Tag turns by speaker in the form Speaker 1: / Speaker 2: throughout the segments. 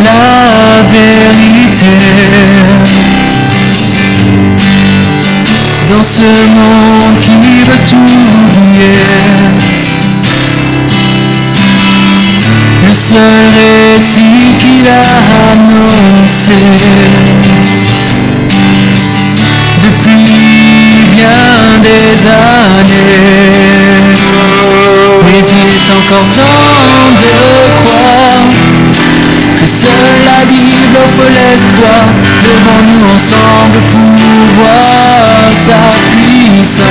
Speaker 1: et la vérité. Dans ce monde qui veut tout oublier, le seul récit qu'il a annoncé depuis bien des années. Mais il est encore temps de croire que seule la Bible offre l'espoir. Devant nous ensemble pour voir sa puissance.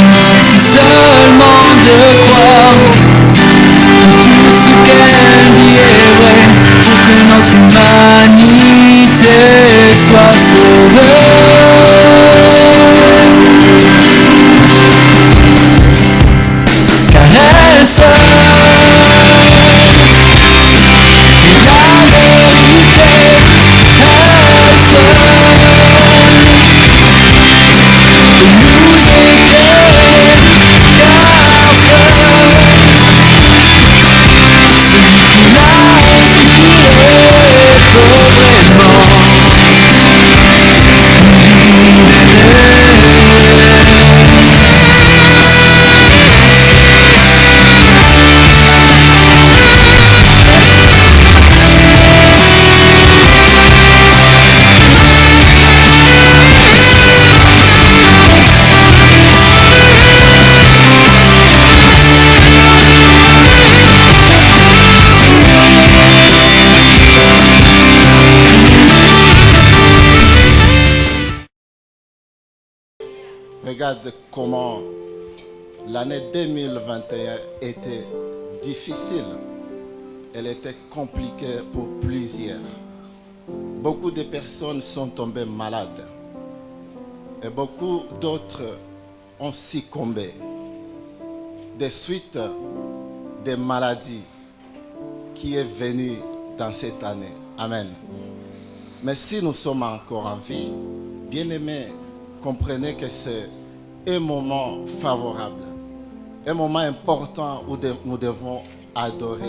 Speaker 1: Il suffit seulement de croire que tout ce qu'elle dit est vrai pour que notre humanité soit sauvée. Car elle seule
Speaker 2: Regarde comment l'année 2021 était difficile. Elle était compliquée pour plusieurs. Beaucoup de personnes sont tombées malades. Et beaucoup d'autres ont succombé des suites des maladies qui est venue dans cette année. Amen. Mais si nous sommes encore en vie, bien-aimés, comprenez que c'est un moment favorable, un moment important où nous devons adorer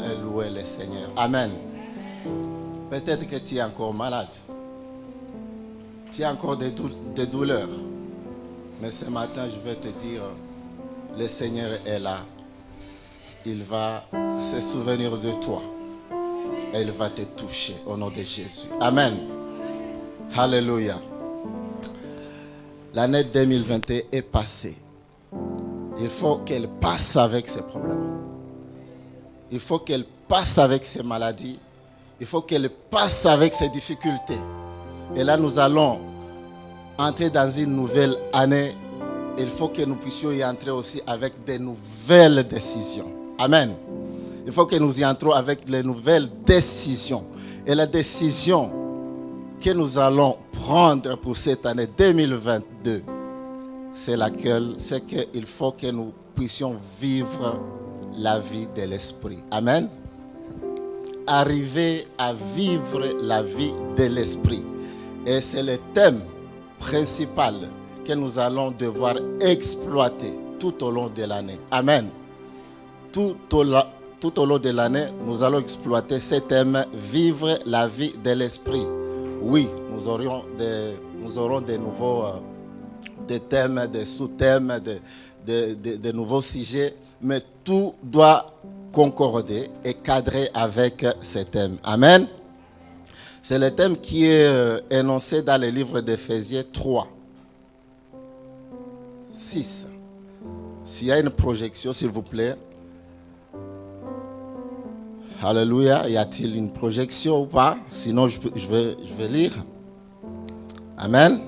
Speaker 2: et louer le Seigneur. Amen. Peut-être que tu es encore malade, tu as encore des douleurs, mais ce matin je vais te dire, le Seigneur est là, il va se souvenir de toi et il va te toucher au nom de Jésus. Amen. Alléluia. L'année 2021 est passée. Il faut qu'elle passe avec ses problèmes. Il faut qu'elle passe avec ses maladies. Il faut qu'elle passe avec ses difficultés. Et là, nous allons entrer dans une nouvelle année. Il faut que nous puissions y entrer aussi avec de nouvelles décisions. Amen. Il faut que nous y entrons avec les nouvelles décisions. Et la décision que nous allons prendre pour cette année 2022, c'est laquelle? C'est qu'il faut que nous puissions vivre la vie de l'esprit. Amen. Arriver à vivre la vie de l'esprit. Et c'est le thème principal que nous allons devoir exploiter tout au long de l'année. Amen. Tout au long de l'année, nous allons exploiter ce thème, vivre la vie de l'esprit. Oui, nous aurons des nouveaux des thèmes, des sous-thèmes, de nouveaux sujets, mais tout doit concorder et cadrer avec ces thèmes. Amen. C'est le thème qui est énoncé dans le livre d'Éphésiens 3, 6. S'il y a une projection, s'il vous plaît. Alléluia. Y a-t-il une projection ou pas? Sinon, je vais lire. Amen.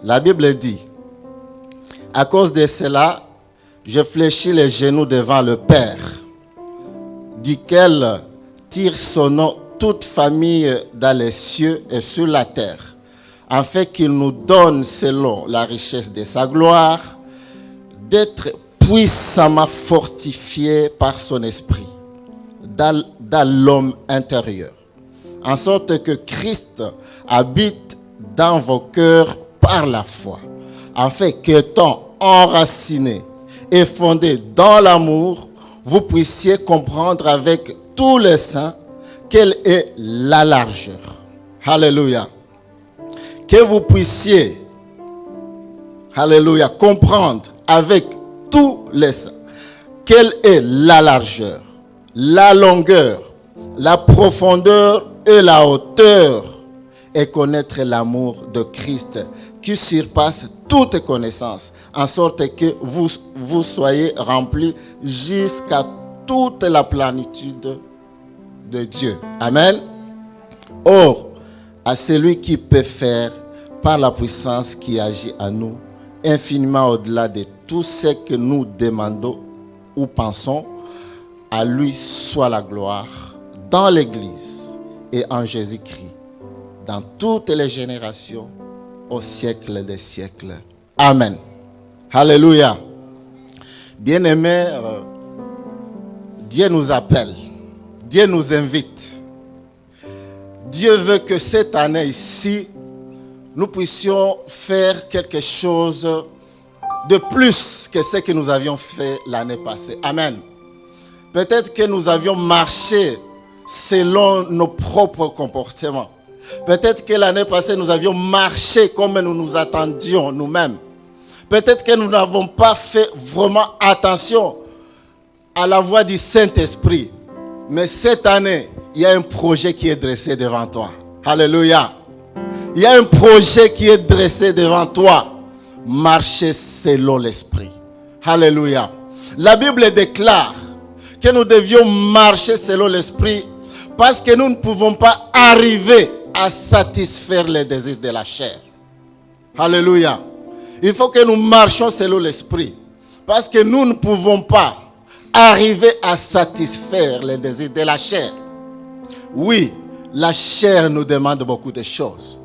Speaker 2: La Bible dit, à cause de cela, je fléchis les genoux devant le Père, duquel tire son nom toute famille dans les cieux et sur la terre, afin qu'il nous donne, selon la richesse de sa gloire, d'être puissamment fortifiés par son esprit dans l'homme intérieur, en sorte que Christ habite dans vos cœurs par la foi, afin qu'étant enracinés et fondés dans l'amour, vous puissiez comprendre avec tous les saints quelle est la largeur. Alléluia. Que vous puissiez, alléluia, comprendre avec tous les saints quelle est la largeur, la longueur, la profondeur et la hauteur, et connaître l'amour de Christ qui surpasse toute connaissance, en sorte que vous soyez remplis jusqu'à toute la plénitude de Dieu. Amen. Or, à celui qui peut faire, par la puissance qui agit en nous, infiniment au-delà de tout ce que nous demandons ou pensons, à lui soit la gloire dans l'Église et en Jésus-Christ, dans toutes les générations, au siècle des siècles. Amen. Alléluia. Bien-aimés, Dieu nous appelle, Dieu nous invite. Dieu veut que cette année ici, nous puissions faire quelque chose de plus que ce que nous avions fait l'année passée. Amen. Peut-être que nous avions marché selon nos propres comportements. Peut-être que l'année passée, nous avions marché comme nous nous attendions nous-mêmes. Peut-être que nous n'avons pas fait vraiment attention à la voix du Saint-Esprit. Mais cette année, il y a un projet qui est dressé devant toi. Alléluia. Il y a un projet qui est dressé devant toi. Marcher selon l'Esprit. Alléluia. La Bible déclare que nous devions marcher selon l'Esprit parce que nous ne pouvons pas arriver à satisfaire les désirs de la chair. Alléluia. Il faut que nous marchions selon l'Esprit parce que nous ne pouvons pas arriver à satisfaire les désirs de la chair. Oui, la chair nous demande beaucoup de choses.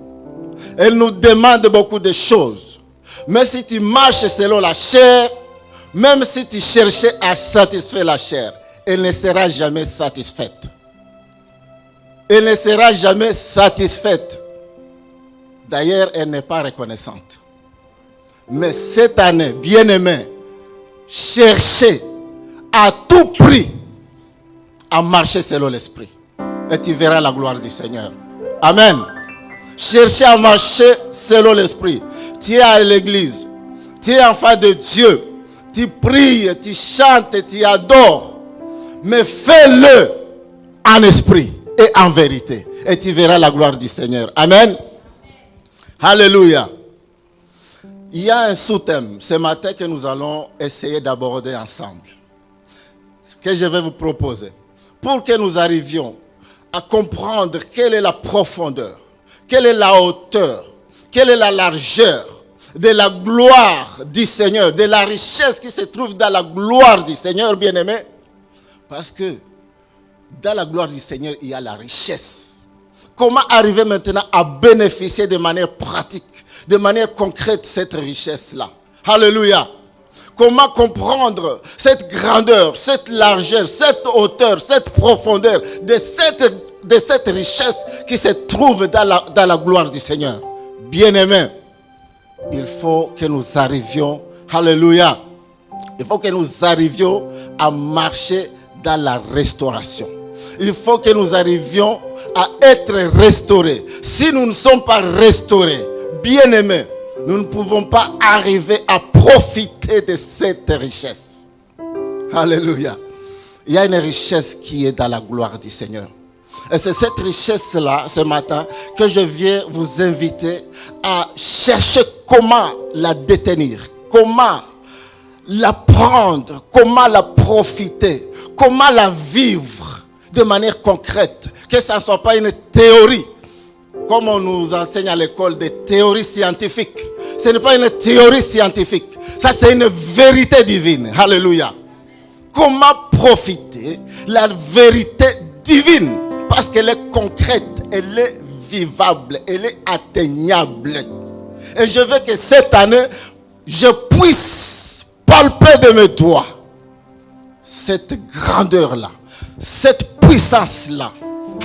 Speaker 2: Elle nous demande beaucoup de choses. Mais si tu marches selon la chair, même si tu cherchais à satisfaire la chair, elle ne sera jamais satisfaite. Elle ne sera jamais satisfaite. D'ailleurs, elle n'est pas reconnaissante. Mais cette année, bien-aimés, cherchez à tout prix à marcher selon l'Esprit. Et tu verras la gloire du Seigneur. Amen. Cherchez à marcher selon l'Esprit. Tu es à l'église. Tu es enfant de Dieu. Tu pries, tu chantes, tu adores. Mais fais-le en esprit et en vérité. Et tu verras la gloire du Seigneur. Amen. Alléluia. Il y a un sous-thème ce matin que nous allons essayer d'aborder ensemble. Que je vais vous proposer. Pour que nous arrivions à comprendre quelle est la profondeur, quelle est la hauteur, quelle est la largeur de la gloire du Seigneur, de la richesse qui se trouve dans la gloire du Seigneur, bien-aimé. Parce que dans la gloire du Seigneur, il y a la richesse. Comment arriver maintenant à bénéficier de manière pratique, de manière concrète, cette richesse-là? Alléluia. Comment comprendre cette grandeur, cette largeur, cette hauteur, cette profondeur de cette richesse qui se trouve dans la gloire du Seigneur? Bien-aimés, il faut que nous arrivions, alléluia, il faut que nous arrivions à marcher dans la restauration. Il faut que nous arrivions à être restaurés. Si nous ne sommes pas restaurés, bien-aimés, nous ne pouvons pas arriver à profiter de cette richesse. Alléluia. Il y a une richesse qui est dans la gloire du Seigneur. Et c'est cette richesse-là, ce matin, que je viens vous inviter à chercher comment la détenir, comment la prendre, comment la profiter, comment la vivre de manière concrète. Que ça ne soit pas une théorie, comme on nous enseigne à l'école, des théories scientifiques. Ce n'est pas une théorie scientifique. Ça, c'est une vérité divine. Alléluia. Comment profiter la vérité divine? Parce qu'elle est concrète, elle est vivable, elle est atteignable. Et je veux que cette année, je puisse palper de mes doigts cette grandeur-là, cette puissance-là.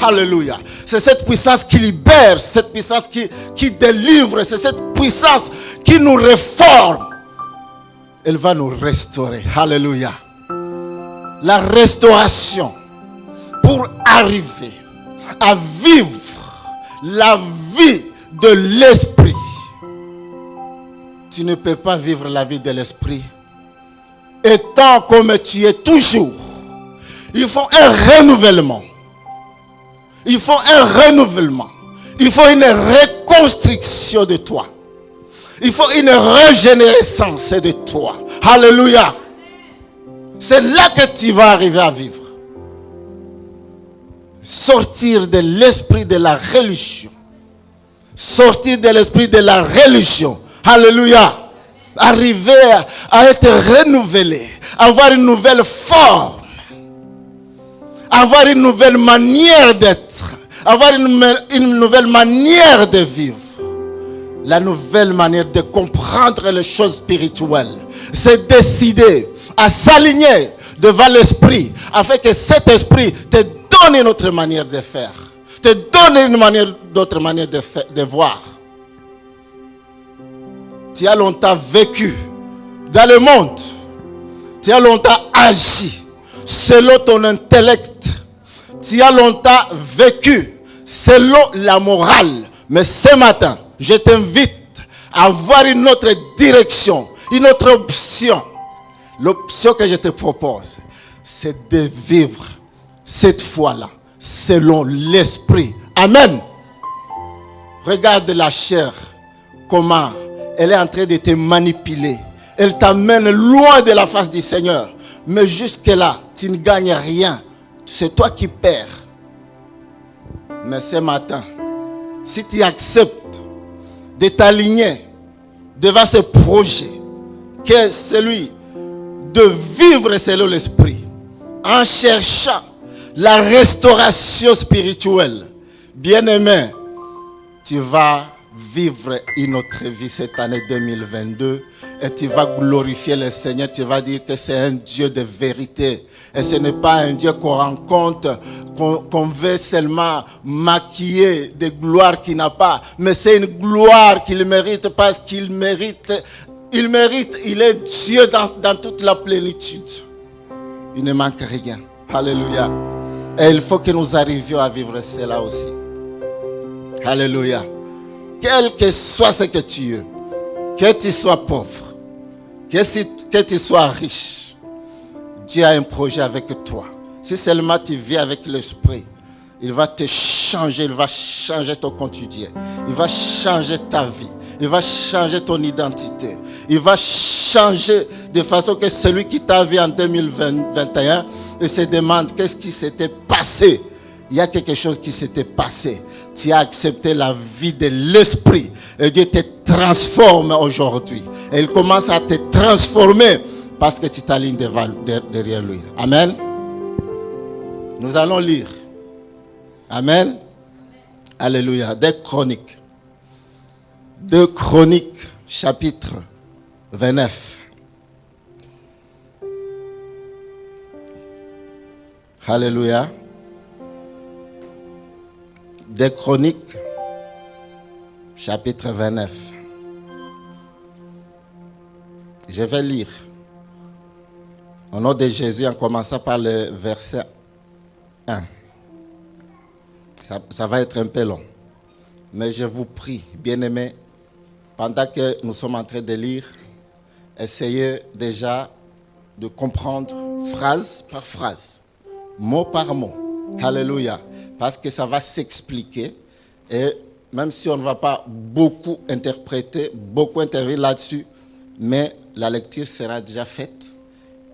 Speaker 2: Alléluia. C'est cette puissance qui libère, cette puissance qui délivre, c'est cette puissance qui nous réforme. Elle va nous restaurer. Alléluia. la restauration, pour arriver à vivre la vie de l'esprit. Tu ne peux pas vivre la vie de l'esprit étant comme tu es toujours. Il faut un renouvellement. Il faut un renouvellement. Il faut une reconstruction de toi. Il faut une régénérescence de toi. Alléluia. C'est là que tu vas arriver à vivre. Sortir de l'esprit de la religion. Sortir de l'esprit de la religion. Alléluia. Arriver à être renouvelé. Avoir une nouvelle forme. Avoir une nouvelle manière d'être. Avoir une nouvelle manière de vivre. La nouvelle manière de comprendre les choses spirituelles. C'est décider à s'aligner devant l'esprit. Afin que cet esprit te donne une autre manière de faire. Te donne une autre manière de voir. Tu as longtemps vécu dans le monde. Tu as longtemps agi selon ton intellect. Tu as longtemps vécu selon la morale. Mais ce matin, je t'invite à avoir une autre direction, une autre option. L'option que je te propose, c'est de vivre cette foi-là selon l'esprit. Amen. Regarde la chair, comment elle est en train de te manipuler. Elle t'amène loin de la face du Seigneur. Mais jusque-là, tu ne gagnes rien. C'est toi qui perds. Mais ce matin, si tu acceptes de t'aligner devant ce projet, qui est celui de vivre selon l'esprit, en cherchant la restauration spirituelle, bien-aimé, tu vas vivre une autre vie cette année 2022 et tu vas glorifier le Seigneur. Tu vas dire que c'est un Dieu de vérité et ce n'est pas un Dieu qu'on rencontre, qu'on veut seulement maquiller de gloire qu'il n'a pas, mais c'est une gloire qu'il mérite parce qu'il mérite. Il est Dieu dans toute la plénitude. Il ne manque rien. Alléluia. Et il faut que nous arrivions à vivre cela aussi. Alléluia. Quel que soit ce que tu es, que tu sois pauvre, que tu sois riche, Dieu a un projet avec toi. Si seulement tu vis avec l'esprit, il va te changer, il va changer ton quotidien, il va changer ta vie, il va changer ton identité, il va changer de façon que celui qui t'a vu en 2021 et se demande qu'est-ce qui s'était passé. Il y a quelque chose qui s'était passé. Tu as accepté la vie de l'esprit. Et Dieu te transforme aujourd'hui. Et il commence à te transformer parce que tu t'alignes derrière lui. Amen. Nous allons lire. Amen. Alléluia. 2 Chroniques. 2 Chroniques, chapitre 29. Alléluia. 2 Chroniques, chapitre 29. Je vais lire. Au nom de Jésus, en commençant par le verset 1. Ça va être un peu long. Mais je vous prie, bien-aimés, pendant que nous sommes en train de lire, essayez déjà de comprendre phrase par phrase, mot par mot. Alléluia. Parce que ça va s'expliquer. Et même si on ne va pas beaucoup interpréter, beaucoup intervenir là-dessus, mais la lecture sera déjà faite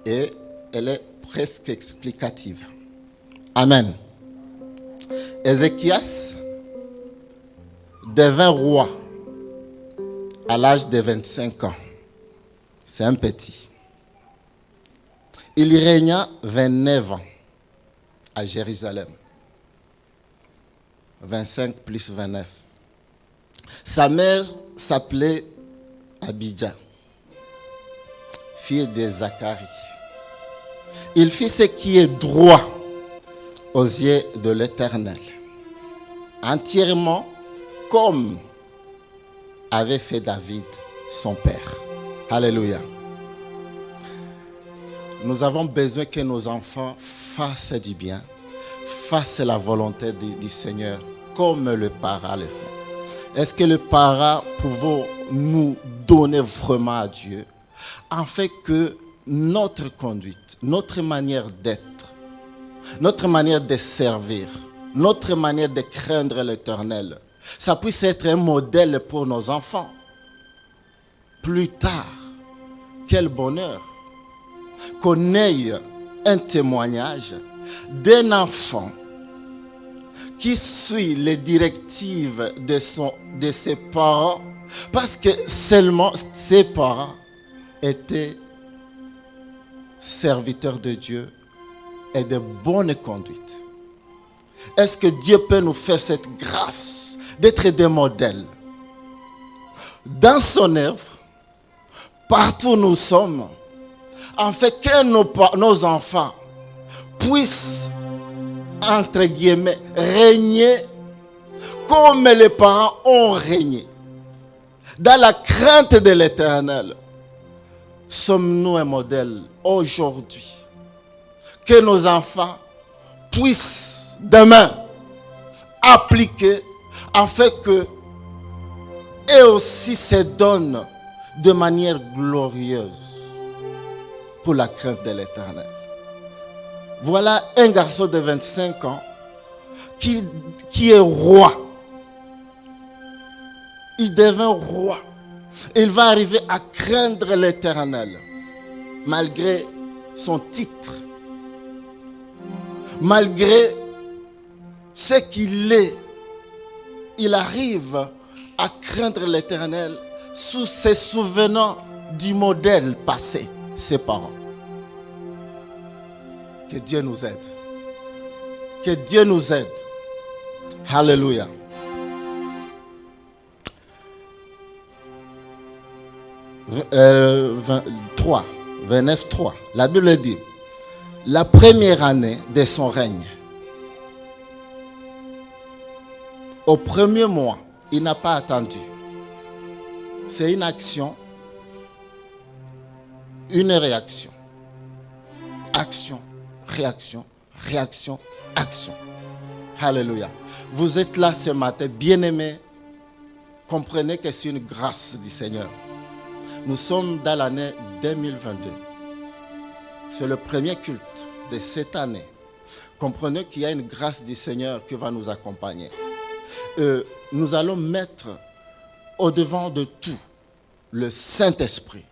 Speaker 2: et elle est presque explicative. Amen. Ézéchias devint roi à l'âge de 25 ans. C'est un petit. Il régna 29 ans à Jérusalem. 25 plus 29. Sa mère s'appelait Abijah, fille de Zacharie. Il fit ce qui est droit aux yeux de l'Éternel, entièrement comme avait fait David, son père. Alléluia. nous avons besoin que nos enfants fassent du bien, fassent la volonté du Seigneur, comme le parent le fait. Est-ce que le parent pouvons nous donner vraiment à Dieu, afin que notre conduite, notre manière d'être, notre manière de servir, notre manière de craindre l'Éternel, ça puisse être un modèle pour nos enfants. Plus tard, quel bonheur qu'on ait un témoignage d'un enfant qui suit les directives de ses parents, parce que seulement ses parents étaient serviteurs de Dieu et de bonne conduite. Est-ce que Dieu peut nous faire cette grâce d'être des modèles dans son œuvre, partout où nous sommes, afin que nos enfants puissent, entre guillemets, régner comme les parents ont régné, dans la crainte de l'Éternel? Sommes-nous un modèle aujourd'hui que nos enfants puissent demain appliquer, afin que eux aussi se donnent de manière glorieuse pour la crainte de l'Éternel? Voilà un garçon de 25 ans qui est roi. Il devient roi. Il va arriver à craindre l'Éternel malgré son titre, malgré ce qu'il est. Il arrive à craindre l'Éternel sous se souvenant du modèle passé, ses parents. Que Dieu nous aide. Que Dieu nous aide. Alléluia. « 29:3. La Bible dit, la première année de son règne, au premier mois, il n'a pas attendu. C'est une action, une réaction. Action, réaction, réaction, action. Alléluia. Vous êtes là ce matin, bien-aimés. Comprenez que c'est une grâce du Seigneur. Nous sommes dans l'année 2022. C'est le premier culte de cette année. Comprenez qu'il y a une grâce du Seigneur qui va nous accompagner. Nous allons mettre au-devant de tout le Saint-Esprit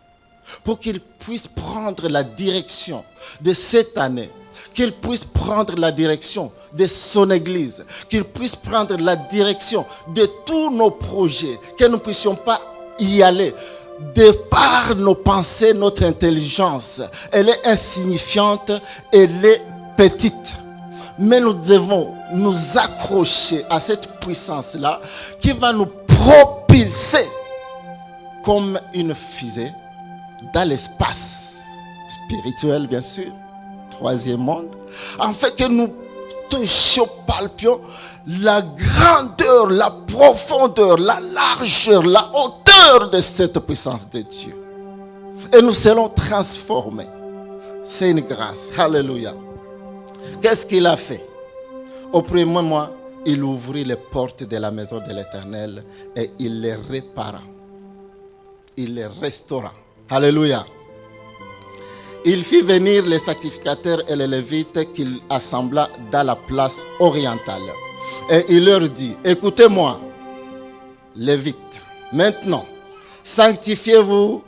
Speaker 2: pour qu'il puisse prendre la direction de cette année, qu'il puisse prendre la direction de son Église, qu'il puisse prendre la direction de tous nos projets, que nous ne puissions pas y aller de par nos pensées, notre intelligence. Elle est insignifiante, elle est petite. Mais nous devons nous accrocher à cette puissance-là qui va nous propulser comme une fusée dans l'espace spirituel, bien sûr, troisième monde, afin que nous touchions, palpions la grandeur, la profondeur, la largeur, la hauteur de cette puissance de Dieu. Et nous serons transformés. C'est une grâce. Alléluia. Qu'est-ce qu'il a fait? Au premier mois, il ouvrit les portes de la maison de l'Éternel et il les répara. Il les restaura. Alléluia. Il fit venir les sacrificateurs et les lévites qu'il assembla dans la place orientale. Et il leur dit, écoutez-moi, lévites, maintenant, sanctifiez-vous,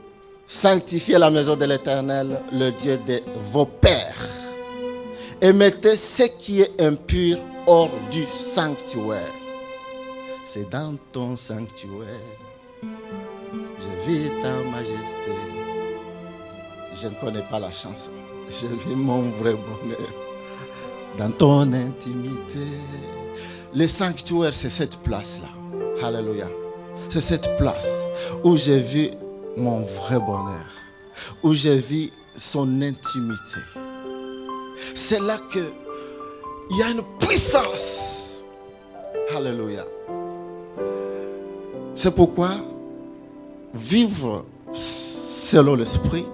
Speaker 2: sanctifiez la maison de l'Éternel, le Dieu de vos pères. Et mettez ce qui est impur hors du sanctuaire. C'est dans ton sanctuaire, je vis ta majesté. Je ne connais pas la chanson. Je vis mon vrai bonheur dans ton intimité. Le sanctuaire, c'est cette place-là. Alléluia. C'est cette place où j'ai vu mon vrai bonheur, où j'ai vu son intimité. C'est là qu'il y a une puissance. Alléluia. C'est pourquoi vivre selon l'esprit,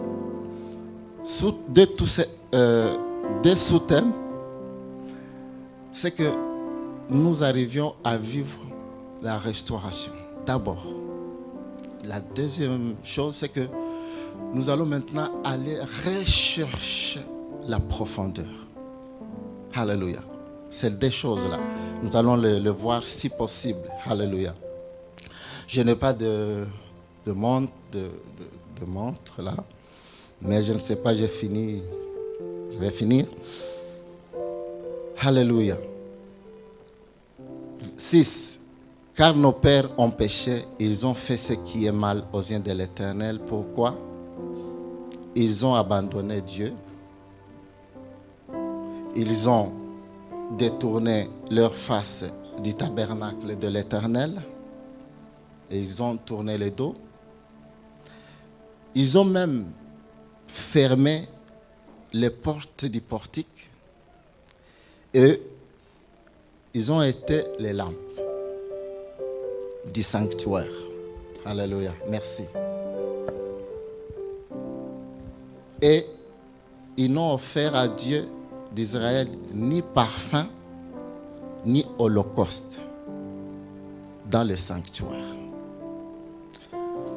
Speaker 2: Deux sous-thèmes, c'est que nous arrivions à vivre la restauration. D'abord, la deuxième chose, c'est que nous allons maintenant aller rechercher la profondeur. Alléluia. Ces deux choses-là, nous allons le voir si possible. Alléluia. Je n'ai pas de montre là, mais je ne sais pas, j'ai fini. Je vais finir. Alléluia. 6. Car nos pères ont péché, ils ont fait ce qui est mal aux yeux de l'Éternel. Pourquoi? Ils ont abandonné Dieu. Ils ont détourné leur face du tabernacle de l'Éternel. Et ils ont tourné le dos. Ils ont même fermé les portes du portique. Et ils ont été les lampes du sanctuaire. Alléluia. Merci. Et ils n'ont offert à Dieu d'Israël ni parfum, ni holocauste dans le sanctuaire.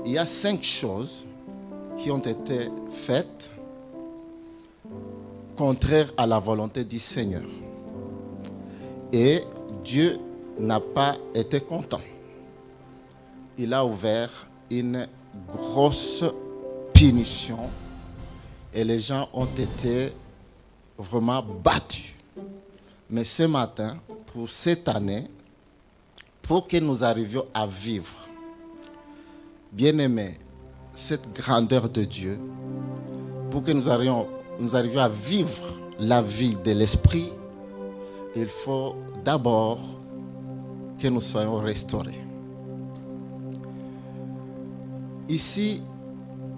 Speaker 2: Il y a 5 choses qui ont été faites contraires à la volonté du Seigneur. Et Dieu n'a pas été content. Il a ouvert une grosse punition et les gens ont été vraiment battus. Mais ce matin, pour cette année, pour que nous arrivions à vivre, bien-aimés, cette grandeur de Dieu, pour que nous arrivions à vivre la vie de l'esprit, il faut d'abord que nous soyons restaurés. Ici,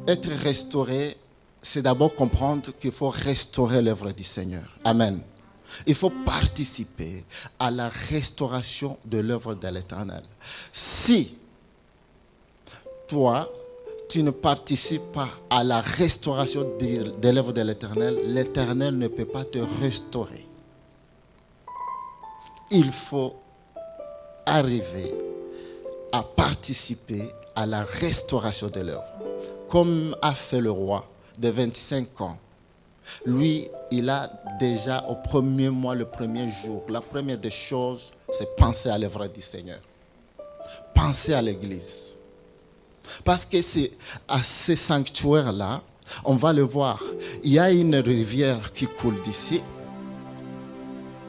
Speaker 2: être restauré, c'est d'abord comprendre qu'il faut restaurer l'œuvre du Seigneur. Amen. Il faut participer à la restauration de l'œuvre de l'Éternel. Si toi, tu ne participes pas à la restauration de l'œuvre de l'Éternel, l'Éternel ne peut pas te restaurer. Il faut arriver à participer à la restauration de l'œuvre. Comme a fait le roi de 25 ans. Lui, il a déjà au premier mois, le premier jour, la première des choses, c'est penser à l'œuvre du Seigneur. Penser à l'église. Parce que c'est à ce sanctuaire-là, on va le voir, il y a une rivière qui coule d'ici.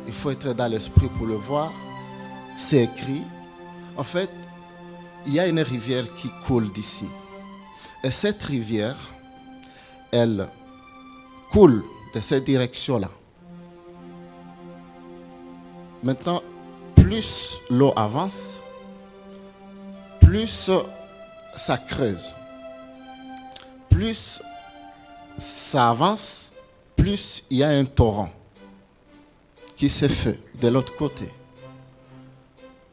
Speaker 2: Il faut être dans l'esprit pour le voir. C'est écrit. En fait, il y a une rivière qui coule d'ici. Et cette rivière, elle coule de cette direction-là. Maintenant, plus l'eau avance, plus ça creuse. Plus ça avance, plus il y a un torrent qui se fait de l'autre côté.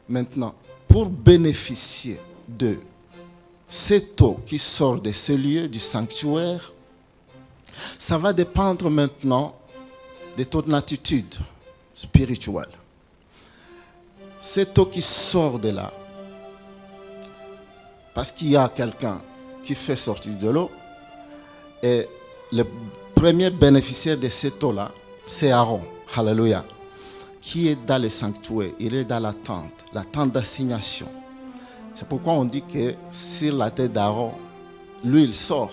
Speaker 2: Maintenant, pour bénéficier de cette eau qui sort de ce lieu du sanctuaire, ça va dépendre maintenant de ton attitude spirituelle. Cette eau qui sort de là, parce qu'il y a quelqu'un qui fait sortir de l'eau, et le premier bénéficiaire de cette eau-là, c'est Aaron, alléluia, qui est dans le sanctuaire, il est dans la tente d'assignation. C'est pourquoi on dit que sur la tête d'Aaron, lui il sort,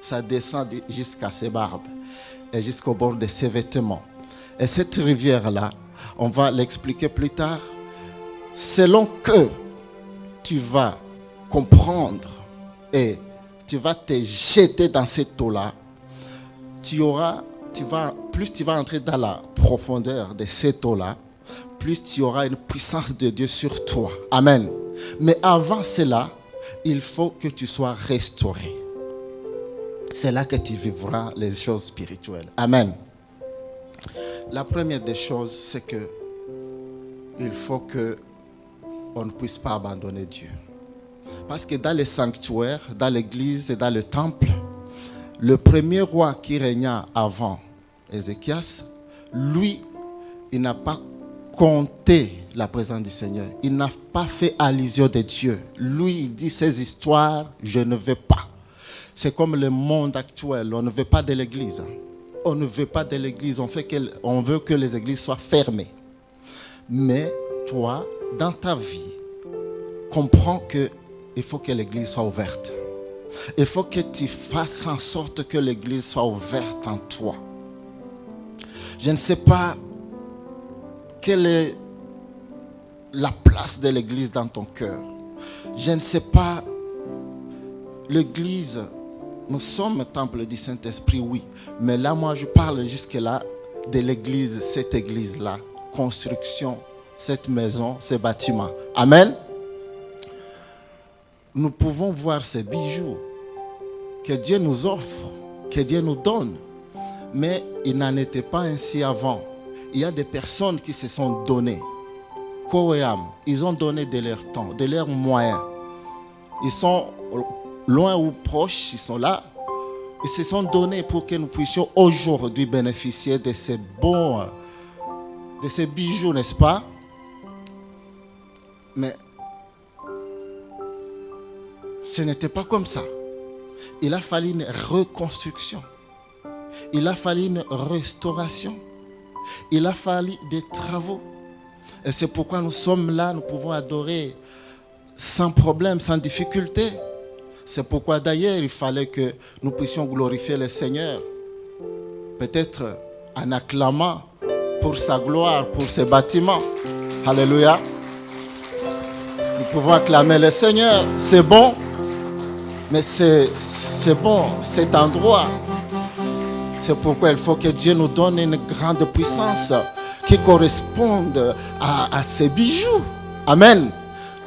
Speaker 2: ça descend jusqu'à ses barbes et jusqu'au bord de ses vêtements. Et cette rivière-là, on va l'expliquer plus tard, selon que tu vas comprendre et tu vas te jeter dans cette eau-là, plus tu vas entrer dans la profondeur de cette eau-là, plus tu auras une puissance de Dieu sur toi. Amen. Mais avant cela, il faut que tu sois restauré. C'est là que tu vivras les choses spirituelles. Amen. La première des choses, c'est que il faut que on ne puisse pas abandonner Dieu. Parce que dans les sanctuaires, dans l'église et dans le temple, Le premier roi qui régna avant Ézéchias, lui, il n'a pas compté la présence du Seigneur. Il n'a pas fait allusion de Dieu. Lui, il dit ces histoires, je ne veux pas. C'est comme le monde actuel. On ne veut pas de l'église. On ne veut pas de l'église. On veut que les églises soient fermées. Mais toi, dans ta vie, comprends qu'il faut que l'église soit ouverte. Il faut que tu fasses en sorte que l'église soit ouverte en toi. Je ne sais pas quelle est la place de l'église dans ton cœur. Je ne sais pas, l'église, nous sommes temple du Saint-Esprit, oui. Mais là, moi, je parle jusque-là de l'église, cette église-là, construction, cette maison, ce bâtiment. Amen. Nous pouvons voir ces bijoux que Dieu nous offre, que Dieu nous donne. Mais il n'en était pas ainsi avant. Il y a des personnes qui se sont données, corps et âme. Ils ont donné de leur temps, de leurs moyens. Ils sont loin ou proches, ils sont là. Ils se sont donnés pour que nous puissions aujourd'hui bénéficier de ces bons, de ces bijoux, n'est-ce pas? Mais ce n'était pas comme ça. Il a fallu une reconstruction. Il a fallu une restauration. Il a fallu des travaux. Et c'est pourquoi nous sommes là, nous pouvons adorer sans problème, sans difficulté. C'est pourquoi d'ailleurs il fallait que nous puissions glorifier le Seigneur. Peut-être en acclamant pour sa gloire, pour ses bâtiments. Alléluia. Nous pouvons acclamer le Seigneur. C'est bon. Mais c'est bon, cet endroit. C'est pourquoi il faut que Dieu nous donne une grande puissance qui corresponde à ces bijoux. Amen.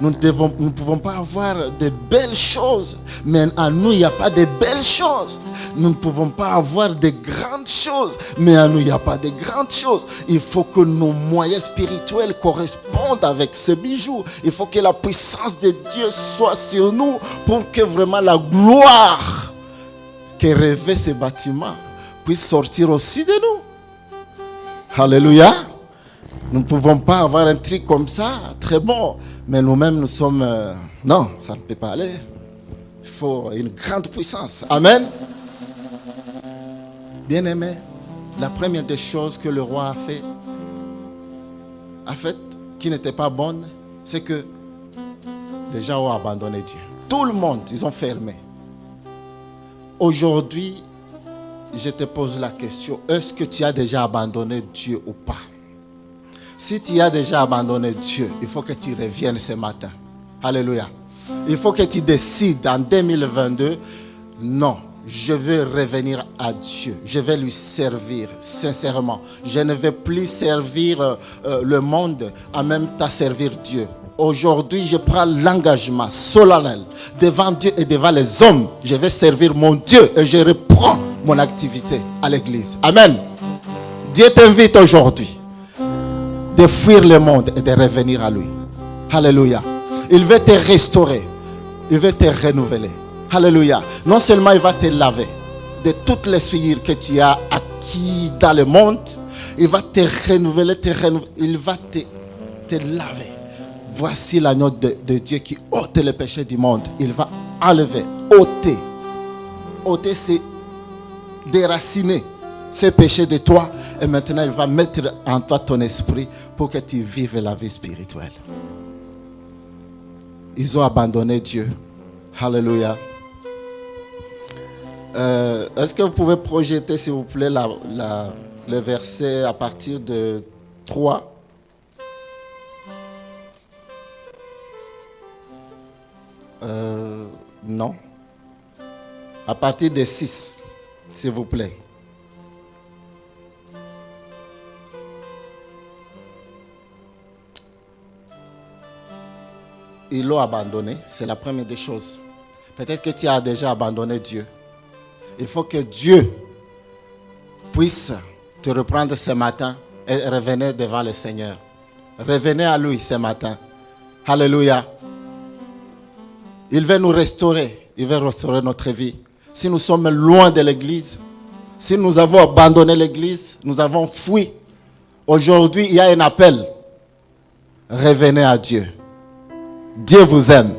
Speaker 2: Nous ne pouvons pas avoir de belles choses, mais en nous, il n'y a pas de belles choses. Nous ne pouvons pas avoir de grandes choses, mais en nous, il n'y a pas de grandes choses. Il faut que nos moyens spirituels correspondent avec ce bijou. Il faut que la puissance de Dieu soit sur nous pour que vraiment la gloire qui revêt ces bâtiments puisse sortir aussi de nous. Alléluia. Nous ne pouvons pas avoir un truc comme ça, très bon. Mais nous-mêmes, nous sommes... non, ça ne peut pas aller. Il faut une grande puissance. Amen. Bien-aimé, la première des choses que le roi a fait, qui n'était pas bonne, c'est que les gens ont abandonné Dieu. Tout le monde, ils ont fermé. Aujourd'hui, je te pose la question, est-ce que tu as déjà abandonné Dieu ou pas? Si tu as déjà abandonné Dieu, il faut que tu reviennes ce matin. Alléluia. Il faut que tu décides en 2022, non, je vais revenir à Dieu. Je vais lui servir sincèrement. Je ne vais plus servir le monde, en même temps servir Dieu. Aujourd'hui, je prends l'engagement solennel devant Dieu et devant les hommes. Je vais servir mon Dieu et je reprends mon activité à l'église. Amen. Dieu t'invite aujourd'hui de fuir le monde et de revenir à lui. Alléluia. Il veut te restaurer. Il veut te renouveler. Alléluia. Non seulement il va te laver de toutes les souillures que tu as acquis dans le monde, il va te renouveler, il va te laver. Voici l'agneau de Dieu qui ôte les péchés du monde. Il va enlever, ôter. Ôter, c'est déraciner ces péchés de toi. Et maintenant, il va mettre en toi ton esprit pour que tu vives la vie spirituelle. Ils ont abandonné Dieu. Alléluia. Est-ce que vous pouvez projeter, s'il vous plaît, le verset à partir de 3? Non. À partir de 6, s'il vous plaît. Ils l'ont abandonné, c'est la première des choses. Peut-être que tu as déjà abandonné Dieu. Il faut que Dieu puisse te reprendre ce matin et revenir devant le Seigneur. Revenez à lui ce matin. Alléluia. Il veut nous restaurer. Il veut restaurer notre vie. si nous sommes loin de l'église, si nous avons abandonné l'église, nous avons fui, aujourd'hui il y a un appel. Revenez à Dieu. Dieu vous aime.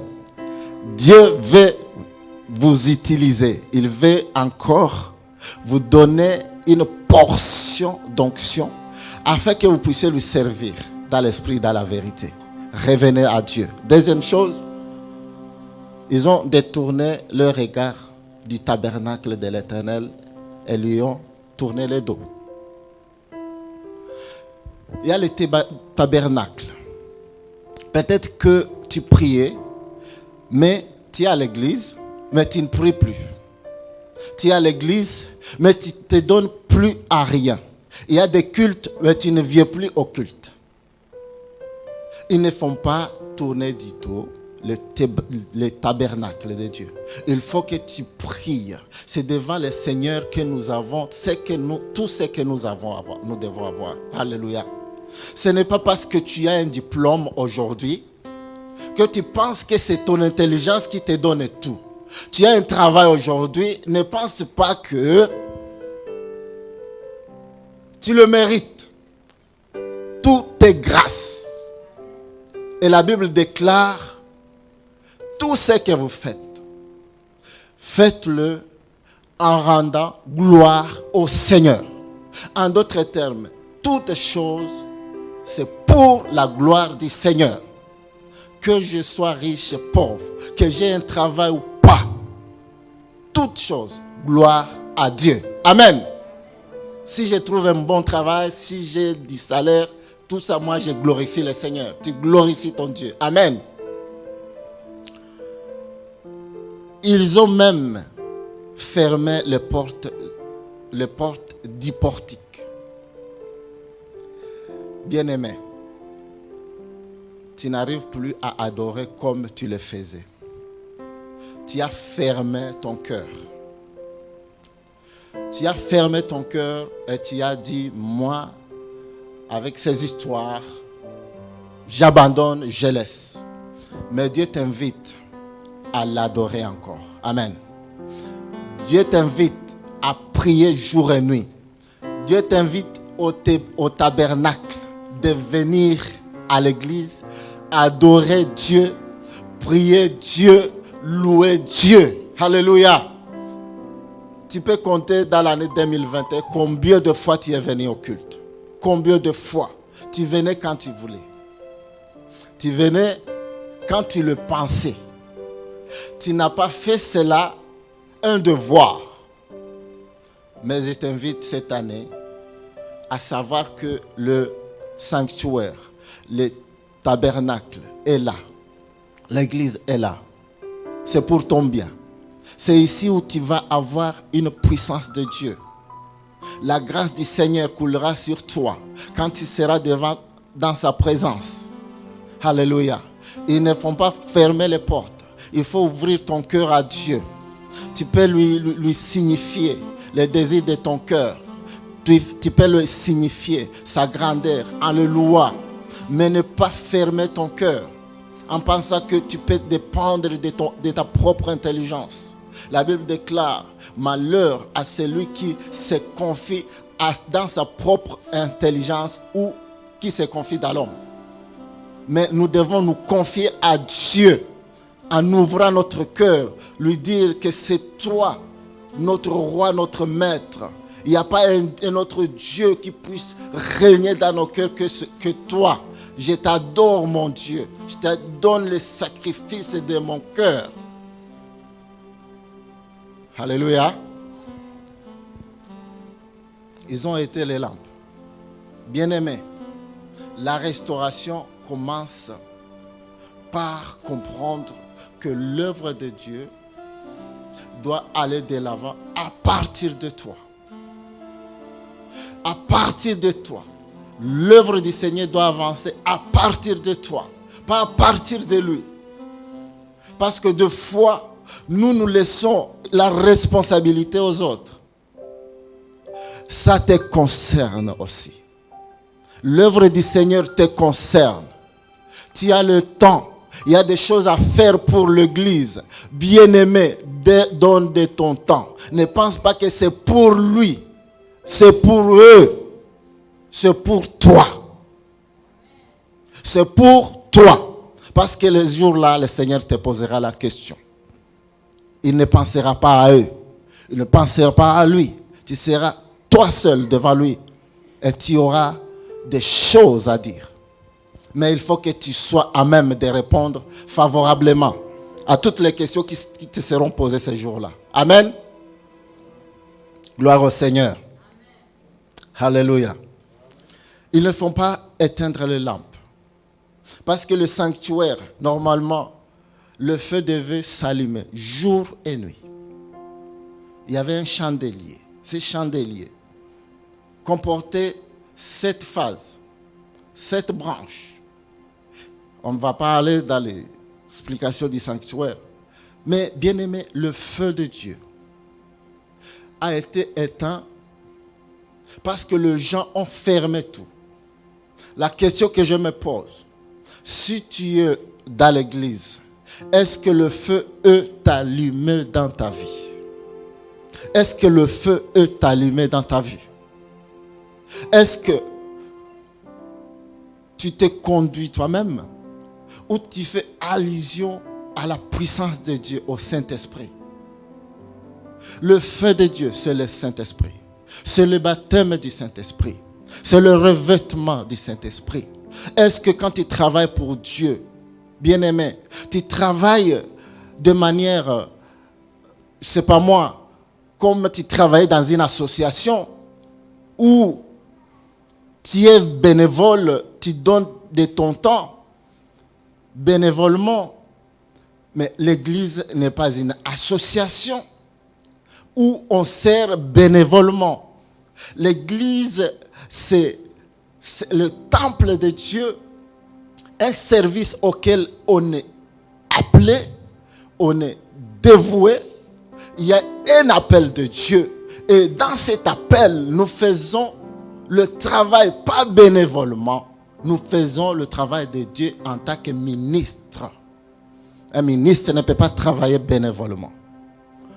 Speaker 2: Dieu veut vous utiliser. Il veut encore vous donner une portion d'onction afin que vous puissiez lui servir dans l'esprit, dans la vérité. Revenez à Dieu. Deuxième chose, ils ont détourné leur regard du tabernacle de l'Éternel et lui ont tourné le dos. Il y a le tabernacle. Peut-être que tu priais, mais tu es à l'église, mais tu ne pries plus. Tu es à l'église, mais tu ne te donnes plus à rien. Il y a des cultes, mais tu ne viens plus au culte. Ils ne font pas tourner du tout le tabernacle de Dieu. Il faut que tu pries. C'est devant le Seigneur que nous avons tout ce que nous devons avoir. Alléluia. Ce n'est pas parce que tu as un diplôme aujourd'hui que tu penses que c'est ton intelligence qui te donne tout. Tu as un travail aujourd'hui, ne pense pas que tu le mérites. Tout est grâce. Et la Bible déclare, tout ce que vous faites, faites-le en rendant gloire au Seigneur. En d'autres termes, toutes choses, c'est pour la gloire du Seigneur. Que je sois riche, pauvre, que j'ai un travail ou pas, toutes choses, gloire à Dieu. Amen. Si je trouve un bon travail, si j'ai du salaire, tout ça, moi, je glorifie le Seigneur. Tu glorifies ton Dieu. Amen. Ils ont même fermé les portes du portique. Bien-aimé, tu n'arrives plus à adorer comme tu le faisais. Tu as fermé ton cœur. Tu as fermé ton cœur et tu as dit, moi, avec ces histoires, j'abandonne, je laisse. Mais Dieu t'invite à l'adorer encore. Amen. Dieu t'invite à prier jour et nuit. Dieu t'invite au tabernacle de venir à l'église, adorer Dieu, prier Dieu, louer Dieu. Alléluia. Tu peux compter dans l'année 2021 combien de fois tu es venu au culte. Combien de fois tu venais quand tu voulais. Tu venais quand tu le pensais. Tu n'as pas fait cela un devoir. Mais je t'invite cette année à savoir que le sanctuaire, le tabernacle est là. L'église est là. C'est pour ton bien. C'est ici où tu vas avoir une puissance de Dieu. La grâce du Seigneur coulera sur toi quand tu seras dans sa présence. Alléluia. Ils ne font pas fermer les portes. Il faut ouvrir ton cœur à Dieu. Tu peux lui signifier les désirs de ton cœur. Tu peux lui signifier sa grandeur en le louant. Mais ne pas fermer ton cœur en pensant que tu peux dépendre de ta propre intelligence. La Bible déclare, malheur à celui qui se confie dans sa propre intelligence ou qui se confie dans l'homme. Mais nous devons nous confier à Dieu en ouvrant notre cœur, lui dire que c'est toi, notre roi, notre maître. Il n'y a pas un autre Dieu qui puisse régner dans nos cœurs que toi. Je t'adore, mon Dieu. Je te donne le sacrifice de mon cœur. Alléluia. Ils ont été les lampes. Bien-aimés, la restauration commence par comprendre que l'œuvre de Dieu doit aller de l'avant à partir de toi. À partir de toi. L'œuvre du Seigneur doit avancer à partir de toi, pas à partir de lui. Parce que de fois, nous laissons la responsabilité aux autres. Ça te concerne aussi. L'œuvre du Seigneur te concerne. Tu as le temps Il y a des choses à faire pour l'Église. Bien-aimé, donne de ton temps. Ne pense pas que c'est pour lui. C'est pour eux. C'est pour toi. C'est pour toi. Parce que les jours-là, le Seigneur te posera la question. Il ne pensera pas à eux. Il ne pensera pas à lui. Tu seras toi seul devant lui. Et tu auras des choses à dire. Mais il faut que tu sois à même de répondre favorablement à toutes les questions qui te seront posées ces jours-là. Amen. Gloire au Seigneur. Alléluia. Ils ne font pas éteindre les lampes. Parce que le sanctuaire, normalement, le feu devait s'allumer jour et nuit. Il y avait un chandelier. Ces chandeliers comportaient 7 phases, 7 branches. On ne va pas aller dans l'explication du sanctuaire. Mais bien aimé, le feu de Dieu a été éteint parce que les gens ont fermé tout. La question que je me pose, si tu es dans l'église, est-ce que le feu est allumé dans ta vie? Est-ce que le feu est allumé dans ta vie? Est-ce que tu te conduis toi-même ou tu fais allusion à la puissance de Dieu, au Saint-Esprit? Le feu de Dieu, c'est le Saint-Esprit. C'est le baptême du Saint-Esprit. C'est le revêtement du Saint-Esprit. Est-ce que quand tu travailles pour Dieu, bien-aimé, tu travailles de manière, je ne sais pas moi, comme tu travailles dans une association où tu es bénévole, tu donnes de ton temps bénévolement, mais l'église n'est pas une association où on sert bénévolement. L'église, c'est le temple de Dieu, un service auquel on est appelé, on est dévoué. Il y a un appel de Dieu. Et dans cet appel, nous faisons le travail, pas bénévolement. Nous faisons le travail de Dieu en tant que ministre. Un ministre ne peut pas travailler bénévolement.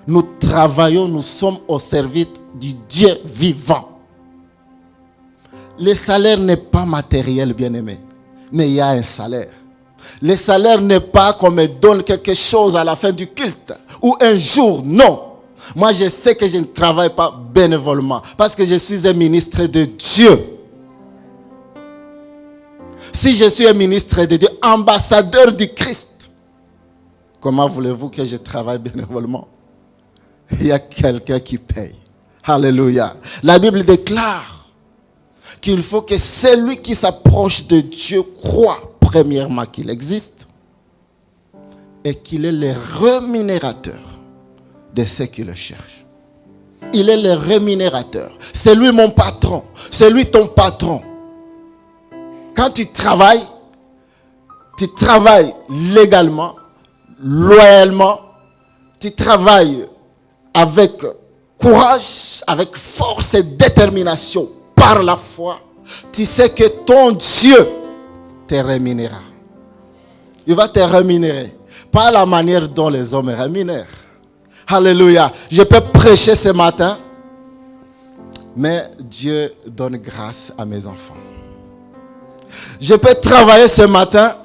Speaker 2: Nous travaillons, nous sommes au service du Dieu vivant. Le salaire n'est pas matériel, bien-aimé, mais il y a un salaire. Le salaire n'est pas qu'on me donne quelque chose à la fin du culte ou un jour, non. Moi, je sais que je ne travaille pas bénévolement parce que je suis un ministre de Dieu. Si je suis un ministre de Dieu, ambassadeur du Christ, comment voulez-vous que je travaille bénévolement? Il y a quelqu'un qui paye. Alléluia. La Bible déclare qu'il faut que celui qui s'approche de Dieu croit premièrement qu'il existe et qu'il est le rémunérateur de ceux qui le cherchent. Il est le rémunérateur. C'est lui mon patron. C'est lui ton patron. Quand tu travailles légalement, loyalement, tu travailles avec courage, avec force et détermination, par la foi, tu sais que ton Dieu te rémunérera. Il va te rémunérer. Pas la manière dont les hommes rémunèrent. Alléluia. Je peux prêcher ce matin, mais Dieu donne grâce à mes enfants. Je peux travailler ce matin,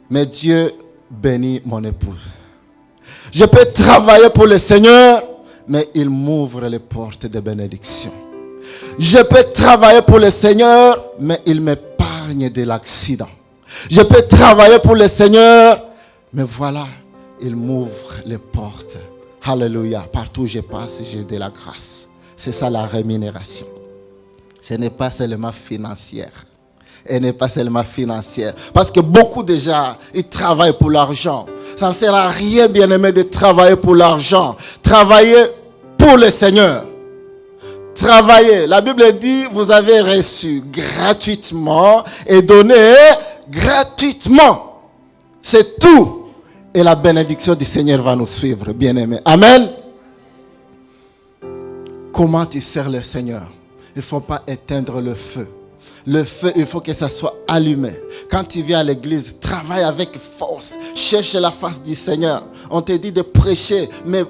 Speaker 2: mais Dieu bénit mon épouse. Je peux travailler pour le Seigneur, mais il m'ouvre les portes de bénédiction. Je peux travailler pour le Seigneur, mais il m'épargne de l'accident. Je peux travailler pour le Seigneur, mais voilà, il m'ouvre les portes. Alléluia. Partout où je passe, j'ai de la grâce. C'est ça la rémunération. Ce n'est pas seulement financière. Elle n'est pas seulement financière. Parce que beaucoup déjà, ils travaillent pour l'argent. Ça ne sert à rien, bien-aimé, de travailler pour l'argent. Travailler pour le Seigneur. Travailler. La Bible dit, vous avez reçu gratuitement et donné gratuitement. C'est tout. Et la bénédiction du Seigneur va nous suivre, bien-aimé. Amen. Comment tu sers le Seigneur? Il ne faut pas éteindre le feu. Le feu, il faut que ça soit allumé. Quand tu viens à l'église, travaille avec force. Cherche la face du Seigneur. On te dit de prêcher, mais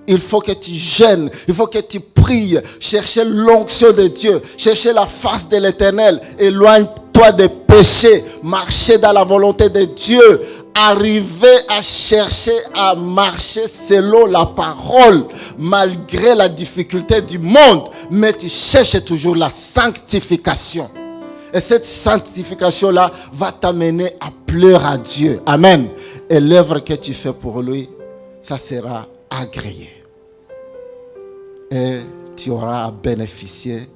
Speaker 2: il faut que tu jeûnes. Il faut que tu pries. Cherchez l'onction de Dieu. Cherchez la face de l'Éternel. Éloigne-toi des péchés. Marchez dans la volonté de Dieu. Arriver à chercher à marcher selon la parole, malgré la difficulté du monde. Mais tu cherches toujours la sanctification. Et cette sanctification-là va t'amener à pleurer à Dieu. Amen. Et l'œuvre que tu fais pour lui, ça sera agréé. Et tu auras à bénéficier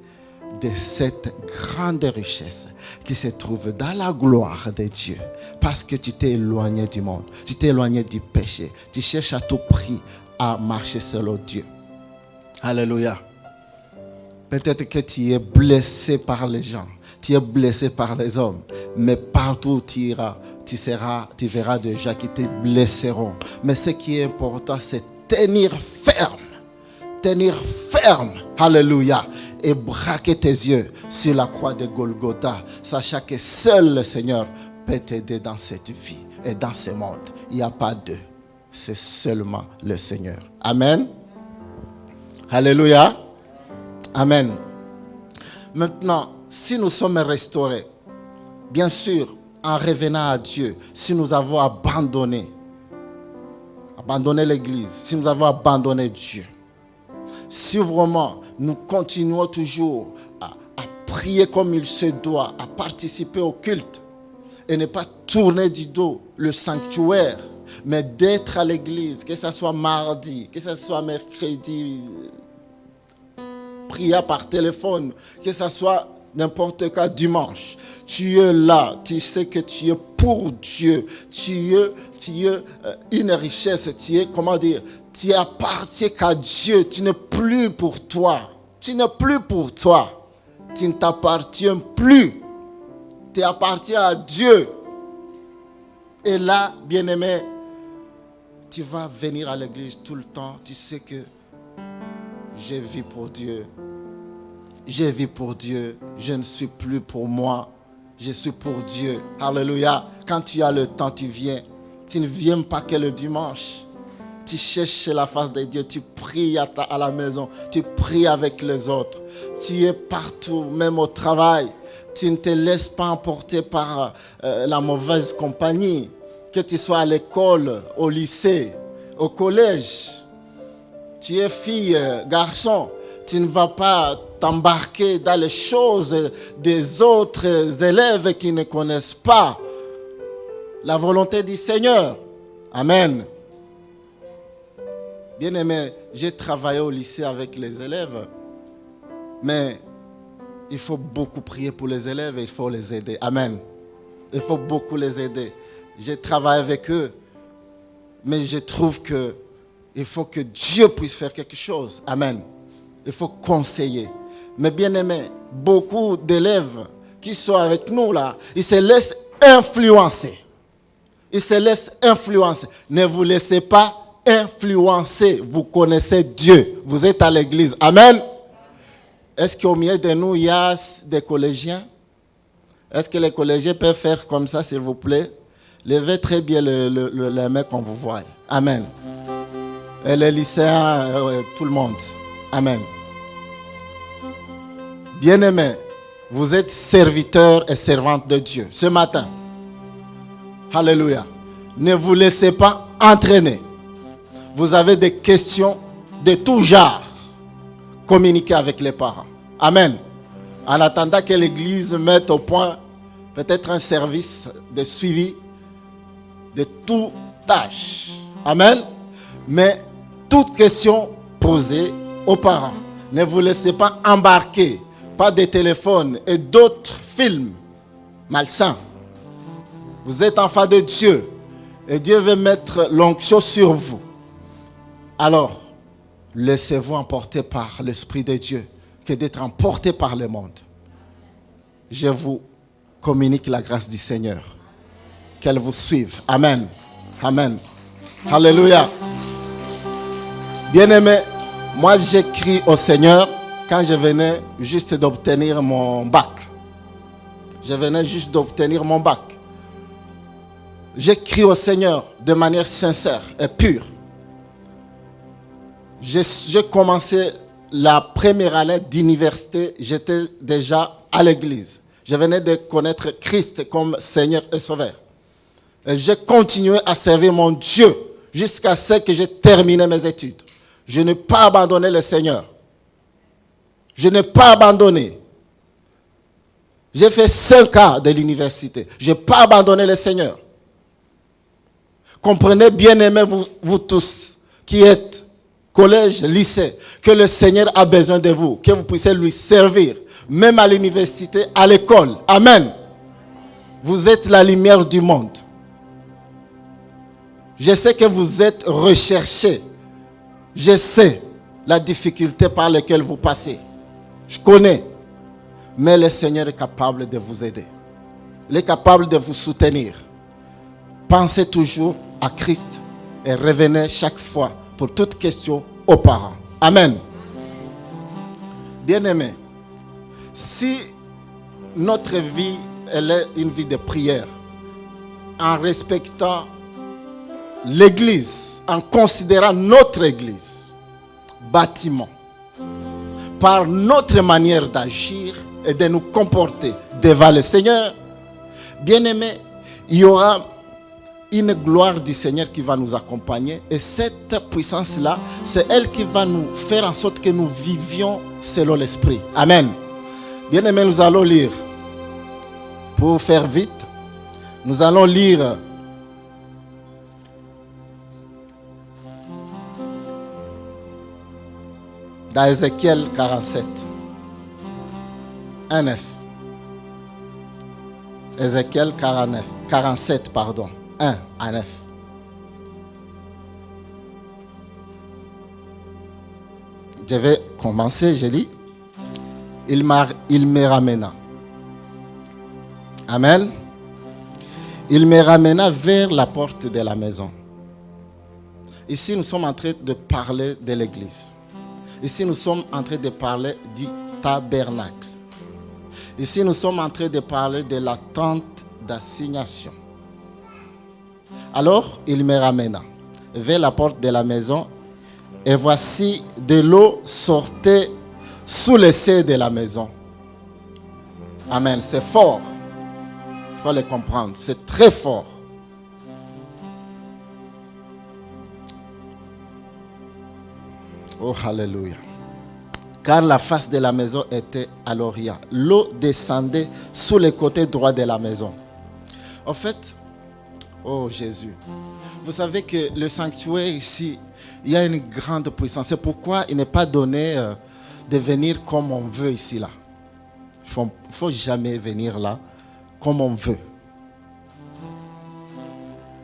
Speaker 2: de cette grande richesse qui se trouve dans la gloire de Dieu. Parce que tu t'es éloigné du monde. Tu t'es éloigné du péché. Tu cherches à tout prix à marcher selon Dieu. Alléluia. Peut-être que tu es blessé par les gens. Tu es blessé par les hommes, mais partout où tu iras, tu verras des gens qui te blesseront. Mais ce qui est important, c'est tenir ferme. Tenir ferme. Alléluia. Et braquer tes yeux sur la croix de Golgotha, sachant que seul le Seigneur peut t'aider dans cette vie et dans ce monde. Il n'y a pas d'eux. C'est seulement le Seigneur. Amen. Alléluia. Amen. Maintenant, si nous sommes restaurés, bien sûr, en revenant à Dieu, si nous avons abandonné l'Église, si nous avons abandonné Dieu, si vraiment nous continuons toujours à prier comme il se doit, à participer au culte, et ne pas tourner du dos le sanctuaire, mais d'être à l'église, que ce soit mardi, que ce soit mercredi, prier par téléphone, que ce soit n'importe quel dimanche, tu es là, tu sais que tu es pour Dieu, tu es une richesse, tu appartiens qu'à Dieu, tu n'es plus pour toi, tu ne t'appartiens plus, tu appartiens à Dieu. Et là, bien-aimé, tu vas venir à l'église tout le temps, tu sais que je vis pour Dieu. Je vis pour Dieu, je ne suis plus pour moi, je suis pour Dieu. Alléluia. Quand tu as le temps, tu viens. Tu ne viens pas que le dimanche. Tu cherches la face de Dieu, tu pries à la maison, tu pries avec les autres. Tu es partout, même au travail. Tu ne te laisses pas emporter par la mauvaise compagnie. Que tu sois à l'école, au lycée, au collège. Tu es fille, garçon. Tu ne vas pas t'embarquer dans les choses des autres élèves qui ne connaissent pas la volonté du Seigneur. Amen. Bien-aimé, j'ai travaillé au lycée avec les élèves, mais il faut beaucoup prier pour les élèves et il faut les aider. Amen. Il faut beaucoup les aider. J'ai travaillé avec eux, mais je trouve qu'il faut que Dieu puisse faire quelque chose. Amen. Il faut conseiller. Mais bien aimé, beaucoup d'élèves qui sont avec nous là, ils se laissent influencer. Ils se laissent influencer. Ne vous laissez pas influencer. Vous connaissez Dieu. Vous êtes à l'église. Amen. Est-ce qu'au milieu de nous, il y a des collégiens? Est-ce que les collégiens peuvent faire comme ça, s'il vous plaît? Levez très bien les mains qu'on vous voit. Amen. Et les lycéens, tout le monde. Amen. Bien-aimés, vous êtes serviteurs et servantes de Dieu ce matin. Alléluia. Ne vous laissez pas entraîner. Vous avez des questions de tout genre. Communiquez avec les parents. Amen. En attendant que l'Église mette au point peut-être un service de suivi de toute tâche. Amen. Mais toute question posée aux parents. Ne vous laissez pas embarquer par des téléphones et d'autres films malsains. Vous êtes enfants de Dieu et Dieu veut mettre l'onction sur vous. Alors, laissez-vous emporter par l'Esprit de Dieu que d'être emporté par le monde. Je vous communique la grâce du Seigneur. Qu'elle vous suive. Amen. Amen. Alléluia. Bien-aimé, moi j'écris au Seigneur quand je venais juste d'obtenir mon bac. Je venais juste d'obtenir mon bac. J'ai crié au Seigneur de manière sincère et pure. J'ai commencé la première année d'université, j'étais déjà à l'église. Je venais de connaître Christ comme Seigneur et Sauveur. Et j'ai continué à servir mon Dieu jusqu'à ce que j'ai terminé mes études. Je n'ai pas abandonné le Seigneur. Je n'ai pas abandonné. J'ai fait 5 ans de l'université. Je n'ai pas abandonné le Seigneur. Comprenez, bien-aimés, vous tous qui êtes collège, lycée, que le Seigneur a besoin de vous, que vous puissiez lui servir, même à l'université, à l'école. Amen. Vous êtes la lumière du monde. Je sais que vous êtes recherchés. Je sais la difficulté par laquelle vous passez. Je connais. Mais le Seigneur est capable de vous aider. Il est capable de vous soutenir. Pensez toujours à Christ et revenez chaque fois pour toute question aux parents. Amen. Bien-aimés, si notre vie elle est une vie de prière, en respectant l'église, en considérant notre église, bâtiment, par notre manière d'agir et de nous comporter devant le Seigneur, bien-aimés, il y aura une gloire du Seigneur qui va nous accompagner. Et cette puissance-là, c'est elle qui va nous faire en sorte que nous vivions selon l'Esprit. Amen. Bien-aimés, nous allons lire. Pour faire vite, nous allons lire dans Ézéchiel 47. 1-9. Ézéchiel 47, pardon. 1 à 9. Je vais commencer, je lis. Il me ramena. Amen. Il me ramena vers la porte de la maison. Ici, nous sommes en train de parler de l'église. Ici, nous sommes en train de parler du tabernacle. Ici, nous sommes en train de parler de la tente d'assignation. Alors, il me ramena vers la porte de la maison, et voici de l'eau sortait sous les seuils de la maison. Amen. C'est fort. Il faut le comprendre. C'est très fort. Oh, alléluia. Car la face de la maison était à l'orient. L'eau descendait sous le côté droit de la maison. En fait, oh Jésus, vous savez que le sanctuaire ici, il y a une grande puissance. C'est pourquoi il n'est pas donné de venir comme on veut ici là. Il ne faut jamais venir là comme on veut.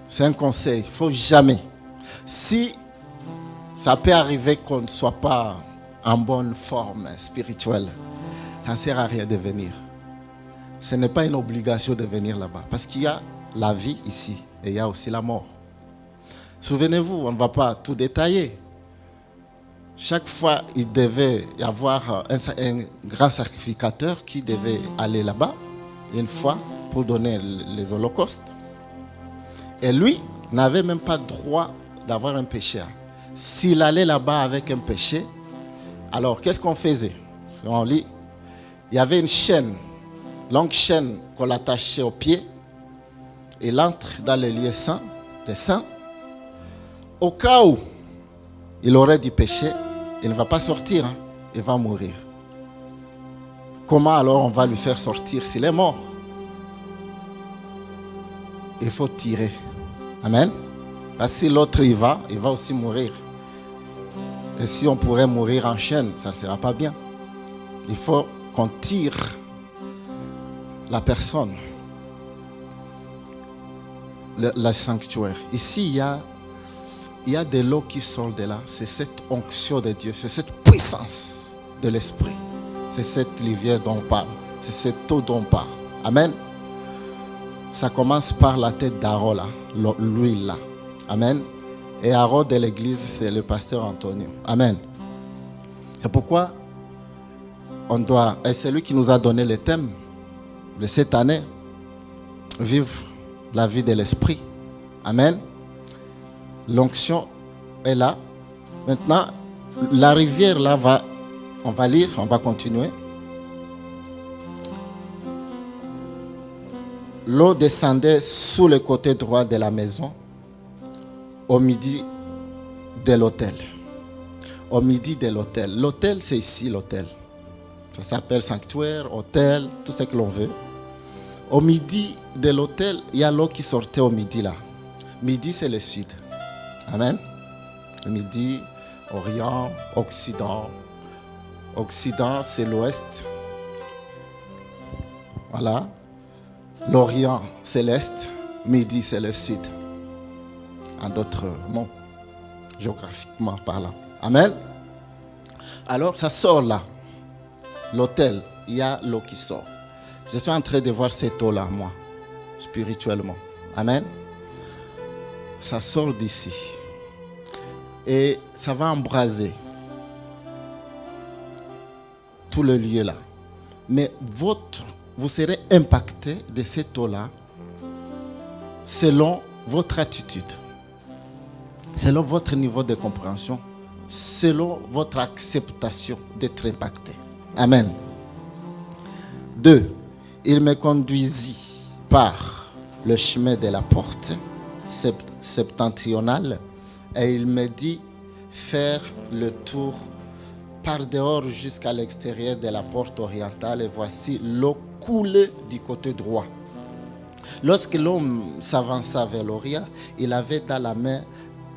Speaker 2: C'est un conseil, il ne faut jamais. Si ça peut arriver qu'on ne soit pas en bonne forme spirituelle, ça ne sert à rien de venir. Ce n'est pas une obligation de venir là-bas. Parce qu'il y a la vie ici et il y a aussi la mort. Souvenez-vous, on ne va pas tout détailler. Chaque fois, il devait y avoir un grand sacrificateur qui devait aller là-bas, une fois, pour donner les holocaustes. Et lui n'avait même pas droit d'avoir un péché. S'il allait là-bas avec un péché, alors qu'est-ce qu'on faisait? On lit, il y avait une chaîne, longue chaîne qu'on l'attachait au pied. Il entre dans les lieux saints, des saints. Au cas où il aurait du péché, il ne va pas sortir, il va mourir. Comment alors on va lui faire sortir s'il est mort? Il faut tirer. Amen. Parce que si l'autre y va, il va aussi mourir. Et si on pourrait mourir en chaîne, ça ne sera pas bien. Il faut qu'on tire la personne. Le sanctuaire. Ici, il y a de l'eau qui sort de là. C'est cette onction de Dieu, c'est cette puissance de l'Esprit. C'est cette rivière dont on parle. C'est cette eau dont on parle. Amen. Ça commence par la tête d'Aaron, là, l'huile là. Amen. Et Aaron de l'église, c'est le pasteur Antonio. Amen. C'est pourquoi on doit, et c'est lui qui nous a donné le thème. de cette année, vivre la vie de l'esprit. Amen. L'onction est là. Maintenant, la rivière là on va lire, on va continuer. L'eau descendait sous le côté droit de la maison, au midi de l'autel. Au midi de l'autel. L'autel, c'est ici l'autel. Ça s'appelle sanctuaire, autel, tout ce que l'on veut. Au midi de l'autel, il y a l'eau qui sortait au midi là. Midi, c'est le sud. Amen. Midi, Orient, Occident. Occident, c'est l'ouest. Voilà. L'Orient, c'est l'est. Midi, c'est le sud. En d'autres mots, géographiquement parlant. Amen. Alors, ça sort là. L'autel, il y a l'eau qui sort. Je suis en train de voir cette eau-là, moi, spirituellement. Amen. Ça sort d'ici. Et ça va embraser tout le lieu là. Mais vous serez impacté de cette eau-là selon votre attitude, selon votre niveau de compréhension, selon votre acceptation d'être impacté. Amen. 2. Il me conduisit par le chemin de la porte septentrionale et il me dit faire le tour par dehors jusqu'à l'extérieur de la porte orientale et voici l'eau coulait du côté droit. Lorsque l'homme s'avança vers l'Orient, il avait dans la main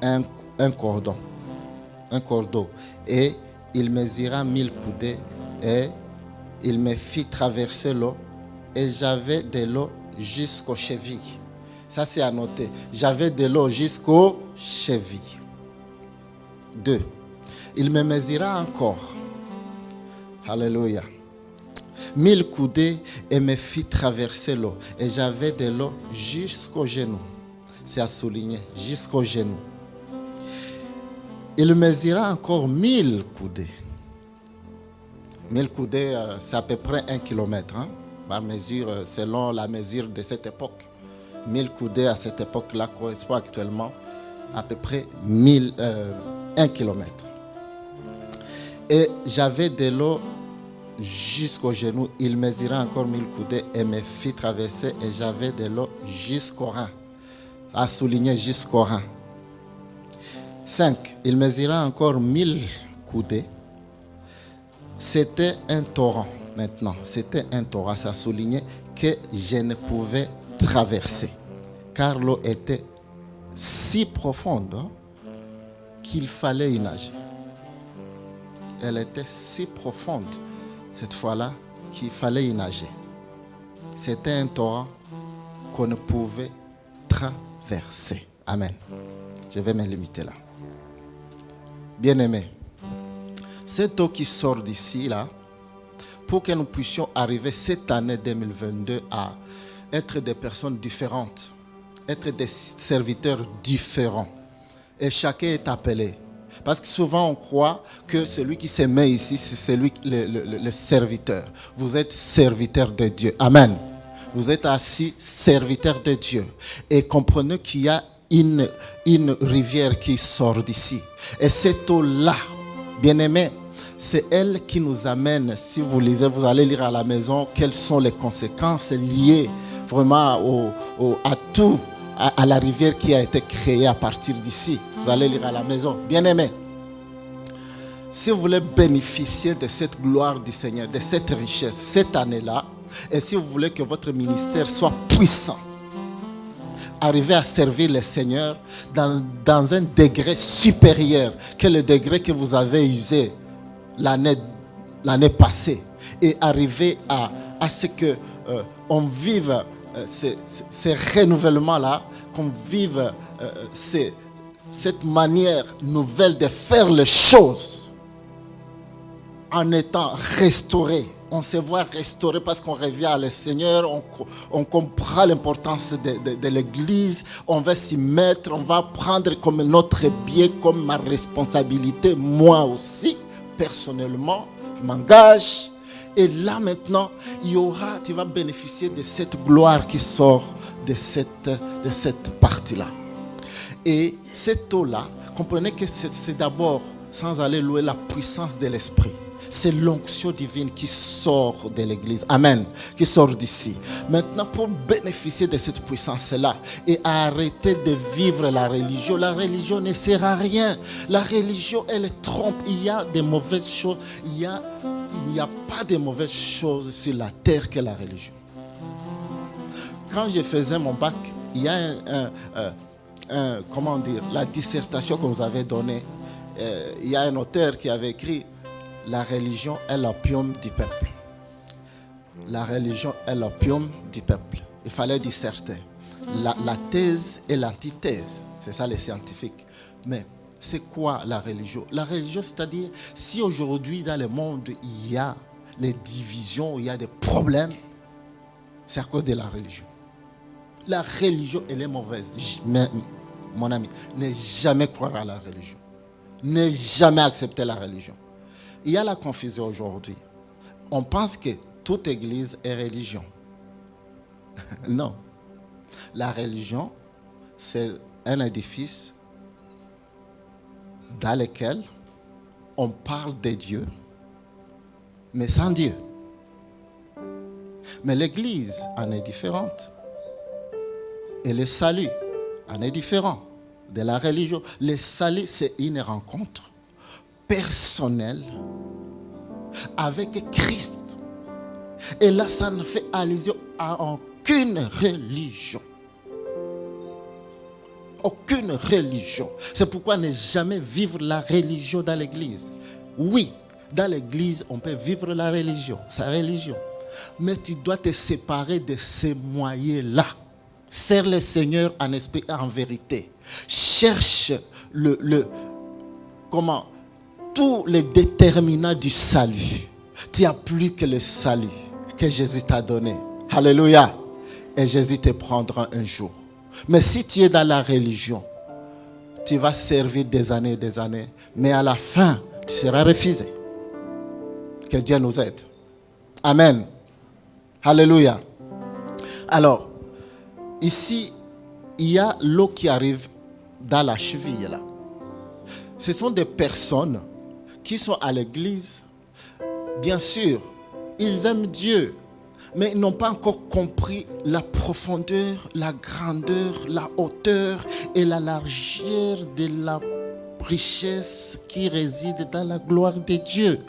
Speaker 2: un cordon et il mesura 1000 coudées et il me fit traverser l'eau et j'avais de l'eau jusqu'aux chevilles. Ça c'est à noter. J'avais de l'eau jusqu'aux chevilles. 2. Il me mesura encore. Alléluia. 1000 coudées et me fit traverser l'eau. Et j'avais de l'eau jusqu'aux genoux. C'est à souligner, jusqu'aux genoux. Il mesura encore 1000 coudées. 1000 coudées, c'est à peu près 1 kilomètre. Par mesure, selon la mesure de cette époque. 1000 coudées à cette époque-là correspond actuellement à peu près 1 kilomètre. Et j'avais de l'eau jusqu'aux genoux. Il mesura encore 1000 coudées et me fit traverser et j'avais de l'eau jusqu'au rein. À souligner jusqu'au rein. 5. Il mesura encore 1000 coudées. C'était un torrent maintenant. C'était un torrent. Ça soulignait que je ne pouvais traverser. Car l'eau était si profonde qu'il fallait y nager. Elle était si profonde, cette fois-là, qu'il fallait y nager. C'était un torrent qu'on ne pouvait traverser. Amen. Je vais me limiter là. Bien-aimés, cette eau qui sort d'ici, là, pour que nous puissions arriver cette année 2022 à être des personnes différentes, être des serviteurs différents. Et chacun est appelé. Parce que souvent on croit que celui qui se met ici, c'est celui, le serviteur. Vous êtes serviteur de Dieu. Amen. Vous êtes assis serviteur de Dieu. Et comprenez qu'il y a une rivière qui sort d'ici. Et cette eau-là, bien-aimés, c'est elle qui nous amène, si vous lisez, vous allez lire à la maison, quelles sont les conséquences liées vraiment à la rivière qui a été créée à partir d'ici. Vous allez lire à la maison. Bien-aimés, si vous voulez bénéficier de cette gloire du Seigneur, de cette richesse, cette année-là, et si vous voulez que votre ministère soit puissant, arriver à servir le Seigneur dans un degré supérieur que le degré que vous avez usé l'année passée, et arriver à ce que on vive ces renouvellements-là, qu'on vive cette manière nouvelle de faire les choses en étant restauré. On se voit restauré parce qu'on revient à le Seigneur, on comprend l'importance de l'Église, on va s'y mettre, on va prendre comme notre bien, comme ma responsabilité, moi aussi, personnellement, je m'engage Et là maintenant, tu vas bénéficier de cette gloire qui sort de cette partie-là. Et cette eau-là, comprenez que c'est d'abord, sans aller louer, la puissance de l'esprit. C'est l'onction divine qui sort de l'église. Amen. Qui sort d'ici. Maintenant, pour bénéficier de cette puissance-là et arrêter de vivre la religion ne sert à rien. La religion, elle trompe. Il y a des mauvaises choses. Il n'y a pas de mauvaises choses sur la terre que la religion. Quand je faisais mon bac, il y a la dissertation qu'on nous avait donnée. Il y a un auteur qui avait écrit: la religion est l'opium du peuple. La religion est l'opium du peuple. Il fallait disserter. La thèse et l'antithèse. C'est ça les scientifiques. Mais c'est quoi la religion? La religion, c'est-à-dire, si aujourd'hui dans le monde il y a les divisions, il y a des problèmes, c'est à cause de la religion. La religion, elle est mauvaise. Mais, mon ami, ne jamais croire à la religion. Ne jamais accepter la religion. Il y a la confusion aujourd'hui. On pense que toute église est religion. Non. La religion, c'est un édifice dans lequel on parle de Dieu, mais sans Dieu. Mais l'église en est différente. Et le salut en est différent de la religion. Le salut, c'est une rencontre personnelle avec Christ. Et là, ça ne fait allusion à aucune religion. Aucune religion. C'est pourquoi ne jamais vivre la religion dans l'église. Oui, dans l'église, on peut vivre la religion, sa religion. Mais tu dois te séparer de ces moyens-là. Sers le Seigneur en esprit et en vérité. Cherche tous les déterminants du salut. Tu n'as plus que le salut que Jésus t'a donné. Alléluia. Et Jésus te prendra un jour. Mais si tu es dans la religion, tu vas servir des années, mais à la fin, tu seras refusé. Que Dieu nous aide. Amen. Alléluia. Alors, ici, il y a l'eau qui arrive dans la cheville là. Ce sont des personnes qui sont à l'église. Bien sûr, ils aiment Dieu, mais ils n'ont pas encore compris la profondeur, la grandeur, la hauteur et la largeur de la richesse qui réside dans la gloire de Dieu.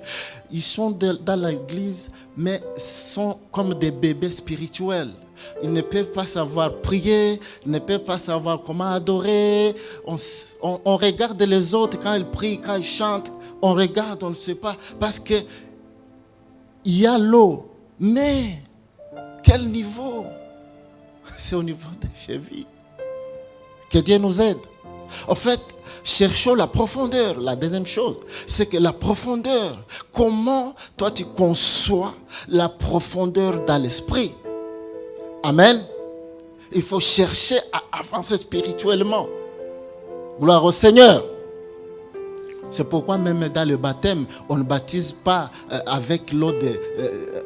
Speaker 2: Ils sont dans l'église, mais sont comme des bébés spirituels. Ils ne peuvent pas savoir prier, ils ne peuvent pas savoir comment adorer. On regarde les autres quand ils prient, quand ils chantent. On regarde, on ne sait pas. Parce que il y a l'eau. Mais quel niveau? C'est au niveau des chevilles. Que Dieu nous aide. En fait, cherchons la profondeur. La deuxième chose, c'est que la profondeur, comment toi tu conçois la profondeur dans l'esprit? Amen. Il faut chercher à avancer spirituellement. Gloire au Seigneur. C'est pourquoi même dans le baptême, on ne baptise pas avec l'eau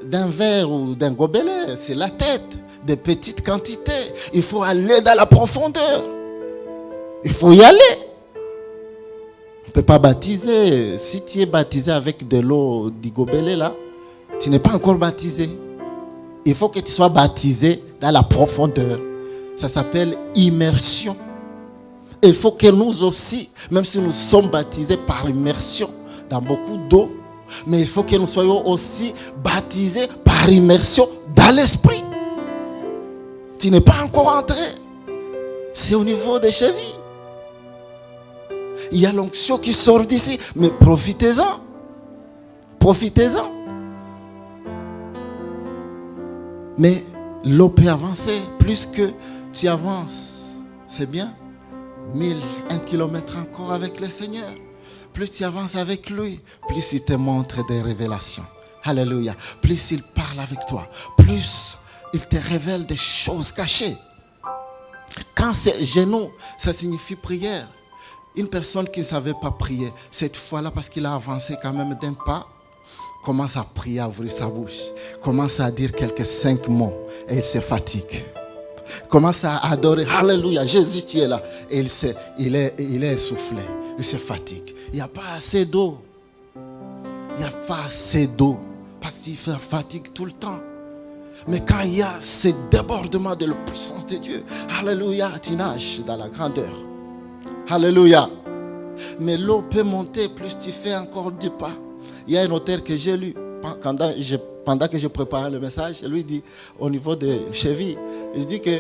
Speaker 2: d'un verre ou d'un gobelet. C'est la tête, de petites quantités. Il faut aller dans la profondeur. Il faut y aller. On ne peut pas baptiser. Si tu es baptisé avec de l'eau du gobelet là, tu n'es pas encore baptisé. Il faut que tu sois baptisé dans la profondeur. Ça s'appelle immersion. Et il faut que nous aussi, même si nous sommes baptisés par immersion dans beaucoup d'eau, mais il faut que nous soyons aussi baptisés par immersion dans l'esprit. Tu n'es pas encore entré. C'est au niveau des chevilles. Il y a l'onction qui sort d'ici, mais profitez-en. Profitez-en. Mais l'eau peut avancer. Plus que tu avances, c'est bien. 1 kilomètre encore avec le Seigneur. Plus tu avances avec lui, plus il te montre des révélations. Alléluia. Plus il parle avec toi, plus il te révèle des choses cachées. Quand c'est genou, ça signifie prière. Une personne qui ne savait pas prier, cette fois-là, parce qu'il a avancé quand même d'un pas, commence à prier, à ouvrir sa bouche. Commence à dire quelques 5 mots et il se fatigue. Commence à adorer. Alléluia, Jésus, tu es là. Et il est essoufflé. Il se fatigue. Il n'y a pas assez d'eau. Il n'y a pas assez d'eau. Parce qu'il se fatigue tout le temps. Mais quand il y a ce débordement de la puissance de Dieu, alléluia, tu nages dans la grandeur. Alléluia. Mais l'eau peut monter plus tu fais encore du pas. Il y a un auteur que j'ai lu pendant que je préparais le message. Lui dit au niveau des chevilles, il dit que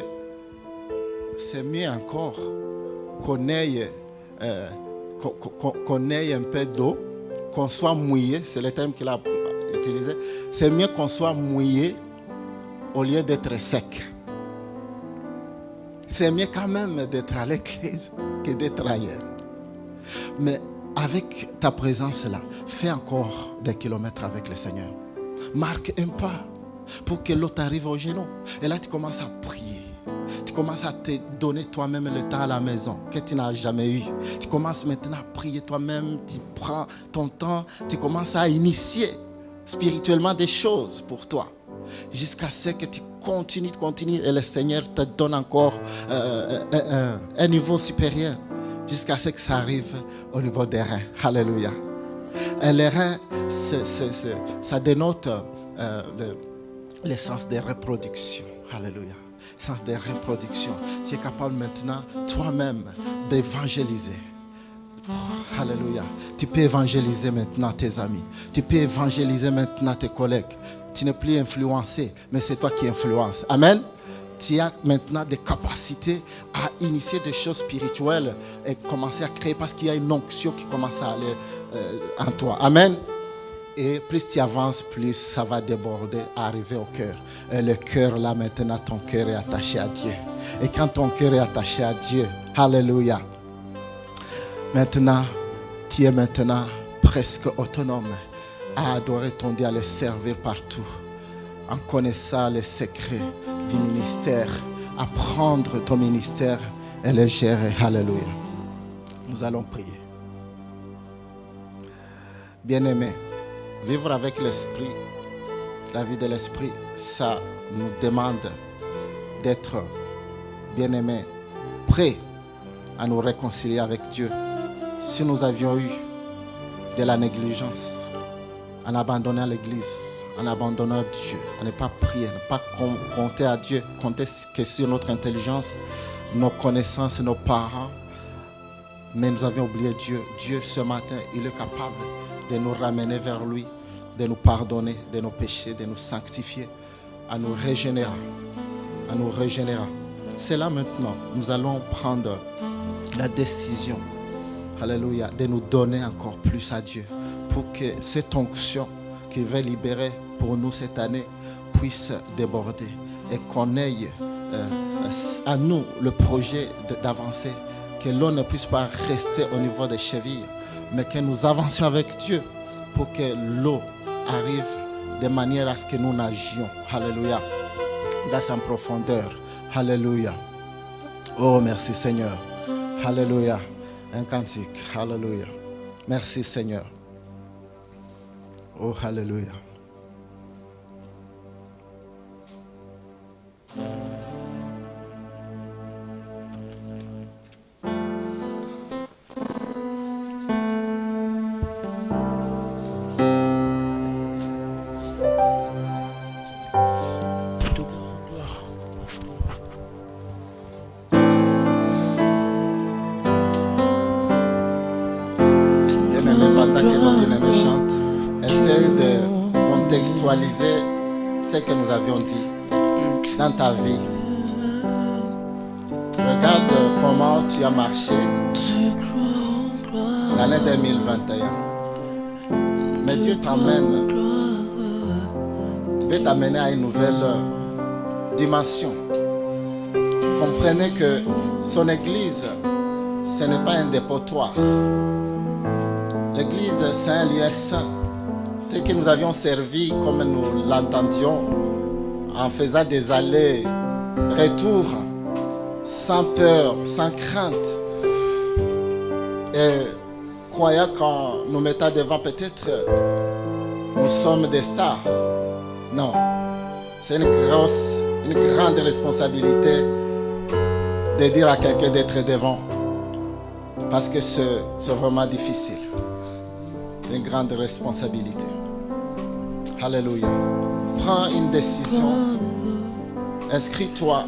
Speaker 2: c'est mieux encore qu'on ait un peu d'eau, qu'on soit mouillé. C'est le terme qu'il a utilisé. C'est mieux qu'on soit mouillé au lieu d'être sec. C'est mieux quand même d'être à l'église que d'être ailleurs. Mais avec ta présence là, fais encore des kilomètres avec le Seigneur. Marque un pas pour que l'autre arrive au genou. Et là, tu commences à prier. Tu commences à te donner toi-même le temps à la maison que tu n'as jamais eu. Tu commences maintenant à prier toi-même. Tu prends ton temps. Tu commences à initier spirituellement des choses pour toi. Jusqu'à ce que tu continues et le Seigneur te donne encore un niveau supérieur. Jusqu'à ce que ça arrive au niveau des reins. Alléluia. Et les reins, ça dénote le sens de reproduction. Alléluia. Sens de reproduction. Tu es capable maintenant, toi-même, d'évangéliser. Alléluia. Tu peux évangéliser maintenant tes amis. Tu peux évangéliser maintenant tes collègues. Tu n'es plus influencé, mais c'est toi qui influences. Amen. Tu as maintenant des capacités à initier des choses spirituelles et commencer à créer parce qu'il y a une onction qui commence à aller en toi. Amen. Et plus tu avances, plus ça va déborder, arriver au cœur. Et le cœur, là maintenant, ton cœur est attaché à Dieu. Et quand ton cœur est attaché à Dieu, alléluia. Maintenant, tu es maintenant presque autonome à adorer ton Dieu, à le servir partout. En connaissant les secrets du ministère, à prendre ton ministère et le gérer. Alléluia. Nous allons prier. Bien-aimés, vivre avec l'Esprit, la vie de l'Esprit, ça nous demande d'être, bien-aimés, prêts à nous réconcilier avec Dieu. Si nous avions eu de la négligence, en abandonnant l'Église, en abandonnant Dieu, à ne pas prier, à ne pas compter à Dieu, compter que sur notre intelligence, nos connaissances, nos parents. Mais nous avions oublié Dieu. Dieu, ce matin, il est capable de nous ramener vers lui, de nous pardonner de nos péchés, de nous sanctifier, à nous régénérer. À nous régénérer. C'est là maintenant, nous allons prendre la décision, alléluia, de nous donner encore plus à Dieu pour que cette onction qui va libérer pour nous cette année puisse déborder et qu'on ait à nous le projet d'avancer, que l'eau ne puisse pas rester au niveau des chevilles, mais que nous avancions avec Dieu pour que l'eau arrive de manière à ce que nous nagions. Alléluia. Dans sa profondeur. Alléluia. Oh, merci Seigneur. Alléluia. Un cantique. Alléluia. Merci Seigneur. Oh, alléluia. Ce que nous avions dit dans ta vie. Regarde comment tu as marché l'année 2021. Mais Dieu t'amène, veut t'amener à une nouvelle dimension. Comprenez que son église, ce n'est pas un dépotoir. L'église, c'est un lieu saint. Que nous avions servi comme nous l'entendions en faisant des allers-retours sans peur, sans crainte et croyant qu'en nous mettant devant peut-être nous sommes des stars. Non. C'est une grande responsabilité de dire à quelqu'un d'être devant. Parce que c'est vraiment difficile. Une grande responsabilité. Alléluia. Prends une décision. Inscris-toi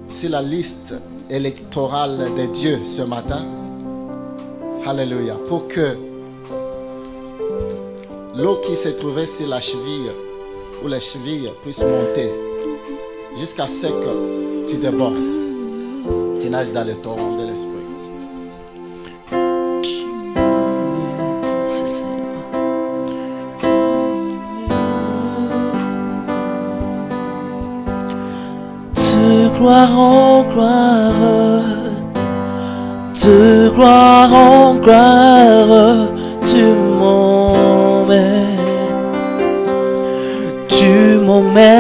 Speaker 2: sur la liste électorale de Dieu ce matin. Alléluia. Pour que l'eau qui s'est trouvée sur la cheville ou les chevilles puisse monter jusqu'à ce que tu débordes. Tu nages dans le torrent de l'esprit.
Speaker 1: De gloire en gloire, de gloire en gloire, tu m'emmènes, tu m'emmènes.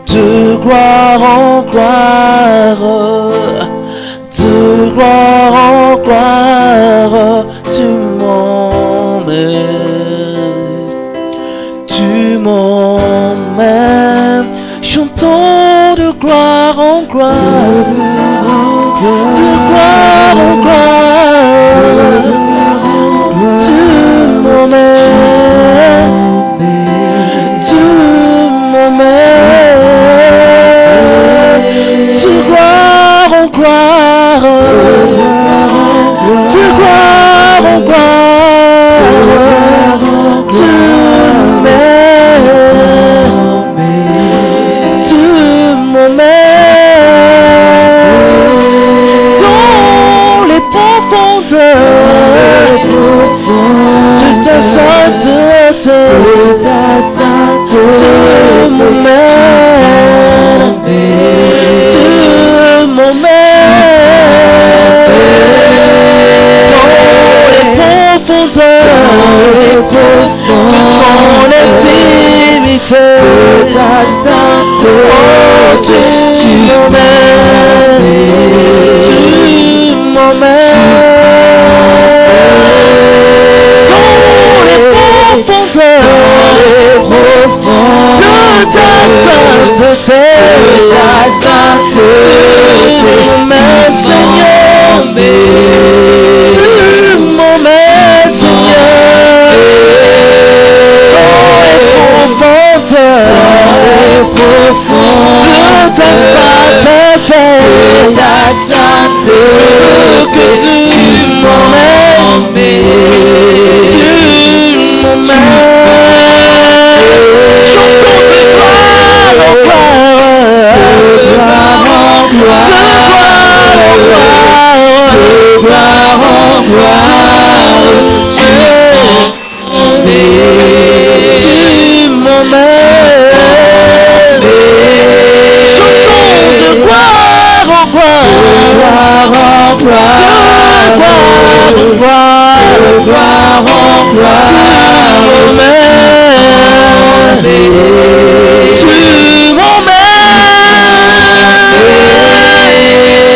Speaker 1: De gloire en gloire, de gloire en gloire, tu m'emmènes, tu m'emmènes. Chantons de gloire en gloire, de gloire en gloire, tu m'emmènes, tu m'emmènes. De gloire en gloire, de gloire en gloire, tu m'emmènes, tu m'emmènes dans les profondeurs de ta sainteté, tu m'emmènes, tu m'emmènes dans les profondeurs de ton intimité, ta sainteté, tu m'emmènes, tu m'emmènes dans les profondeurs de ta sainteté, tu m'emmènes, Seigneur, tu m'emmènes, Seigneur, dans les profondeurs de ta sainteté, que tu m'emmènes, tu m'emmènes. Chantons de gloire en gloire, de gloire en gloire, de gloire en gloire, tu m'emmènes. Chantons de gloire en gloire, de gloire en gloire, tu m'emmènes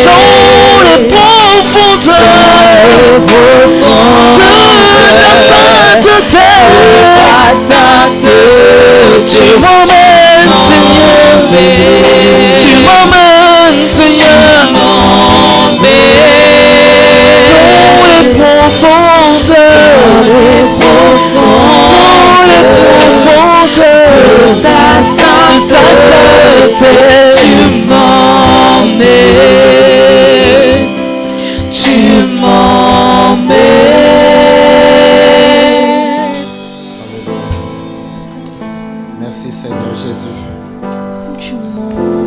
Speaker 1: dans les profondeurs de ta sainteté, tu m'emmènes, Seigneur, tu m'emmènes, Seigneur, dans les profondeurs de ta sainteté, tu m'emmènes, tu m'emmènes.
Speaker 2: Merci Seigneur Jésus.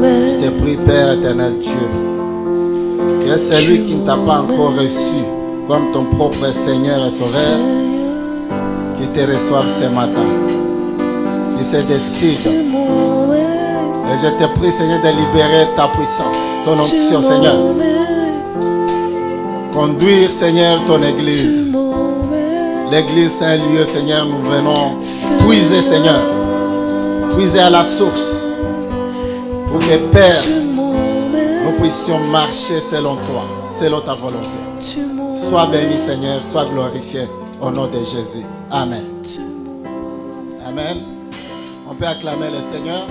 Speaker 2: Je te prie Père éternel Dieu, que celui qui ne t'a pas encore reçu comme ton propre Seigneur et Sauveur, qui te reçoive ce matin, qui se décide. Et je te prie Seigneur de libérer ta puissance, ton onction Seigneur. Conduire Seigneur ton église. L'église c'est un lieu Seigneur, nous venons puiser Seigneur. Puiser à la source. Pour que Père, nous puissions marcher selon toi, selon ta volonté. Sois béni, Seigneur, sois glorifié au nom de Jésus. Amen. Amen. On peut acclamer le Seigneur.